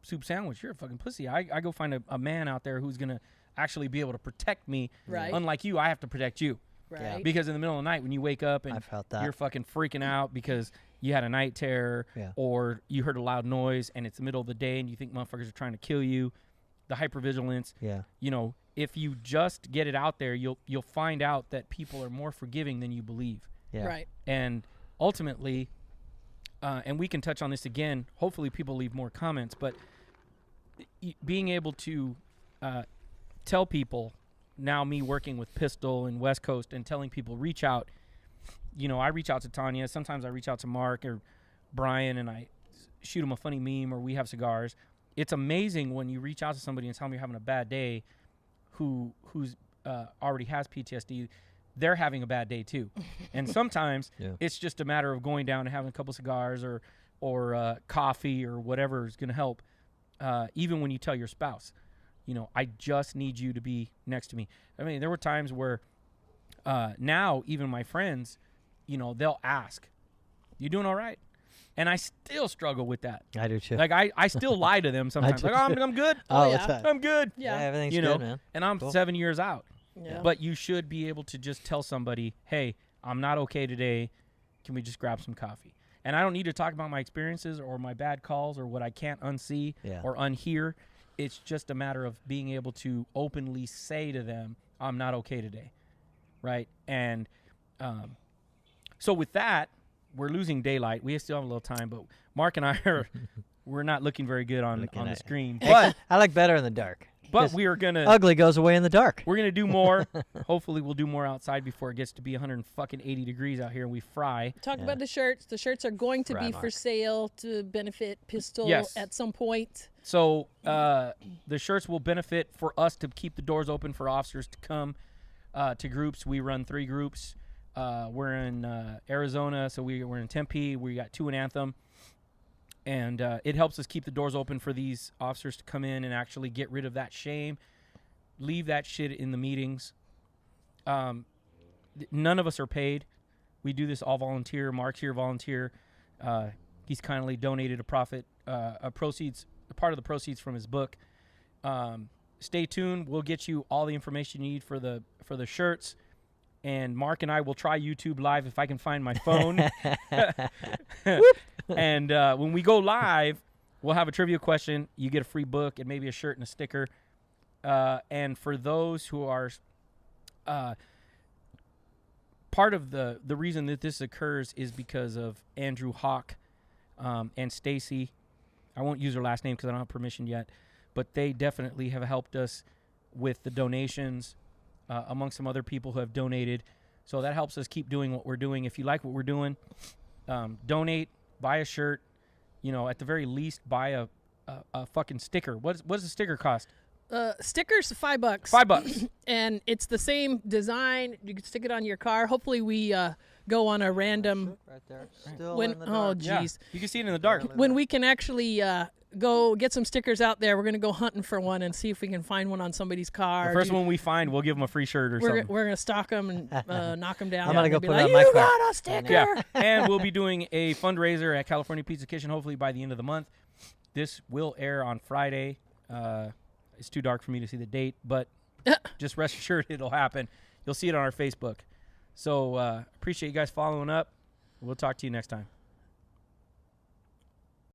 soup sandwich. You're a fucking pussy. I go find a man out there who's going to actually be able to protect me. Right. Unlike you, I have to protect you. Right. Because in the middle of the night, when you wake up and I felt that. you're fucking freaking out because you had a night terror, Yeah. or you heard a loud noise and it's the middle of the day and you think motherfuckers are trying to kill you, the hypervigilance, Yeah. if you just get it out there, you'll find out that people are more forgiving than you believe. Yeah. Right. And ultimately, and we can touch on this again, hopefully people leave more comments, but being able to tell people, now me working with Pistol and West Coast and telling people, reach out. I reach out to Tanya. Sometimes I reach out to Mark or Brian and I shoot them a funny meme, or we have cigars. It's amazing when you reach out to somebody and tell them you're having a bad day who's already has PTSD. they're having a bad day too. And sometimes Yeah. it's just a matter of going down and having a couple cigars or coffee or whatever is going to help. Even when you tell your spouse, you know, I just need you to be next to me. I mean, there were times where now even my friends, you know, they'll ask, "You doing all right?" And I still struggle with that. I do too. Like I still lie to them sometimes. do Like, oh, I'm good. oh, yeah. what's that? I'm good. Yeah. Everything's You know, good, man. And I'm Cool. 7 years out. Yeah. But you should be able to just tell somebody, hey, I'm not okay today. Can we just grab some coffee? And I don't need to talk about my experiences or my bad calls or what I can't unsee Yeah. or unhear. It's just a matter of being able to openly say to them, I'm not okay today. Right? And so with that, we're losing daylight. We still have a little time, but Mark and I we're not looking very good on Looking the at- screen. But I like better in the dark. but we are gonna Ugly goes away in the dark. we're gonna do more. Hopefully, we'll do more outside before it gets to be 180 degrees out here and we fry. Talk about the shirts. The shirts are going to be Right, for Mark. sale to benefit Pistol Yes. at some point. So the shirts will benefit for us to keep the doors open for officers to come to groups. We run 3 groups. We're in Arizona, so we're in Tempe. We got 2 in Anthem. And it helps us keep the doors open for these officers to come in and actually get rid of that shame, leave that shit in the meetings. None of us are paid. We do this all volunteer. Mark's here volunteer. He's kindly donated a part of the proceeds from his book. Stay tuned. We'll get you all the information you need for the shirts. And Mark and I will try YouTube Live if I can find my phone. And when we go live, we'll have a trivia question. You get a free book and maybe a shirt and a sticker. And for those who are part of the reason that this occurs is because of Andrew Hawk and Stacy. I won't use her last name because I don't have permission yet, but they definitely have helped us with the donations among some other people who have donated. So that helps us keep doing what we're doing. If you like what we're doing, donate, buy a shirt, you know, at the very least, buy a fucking sticker. What does a sticker cost? Stickers, $5. $5. And it's the same design. You can stick it on your car. Hopefully we go on a random Right there. Still when in the oh dark. Yeah, geez. you can see it in the dark. When we can actually go get some stickers out there, we're gonna go hunting for one and see if we can find one on somebody's car. The first one we find, we'll give them a free shirt or something. We're gonna stalk them and knock them down. I'm gonna and go be put it like, on my you car." got a sticker. Yeah, and we'll be doing a fundraiser at California Pizza Kitchen hopefully by the end of the month. This will air on Friday. It's too dark for me to see the date, but just rest assured it'll happen. You'll see it on our Facebook. So appreciate you guys following up. We'll talk to you next time.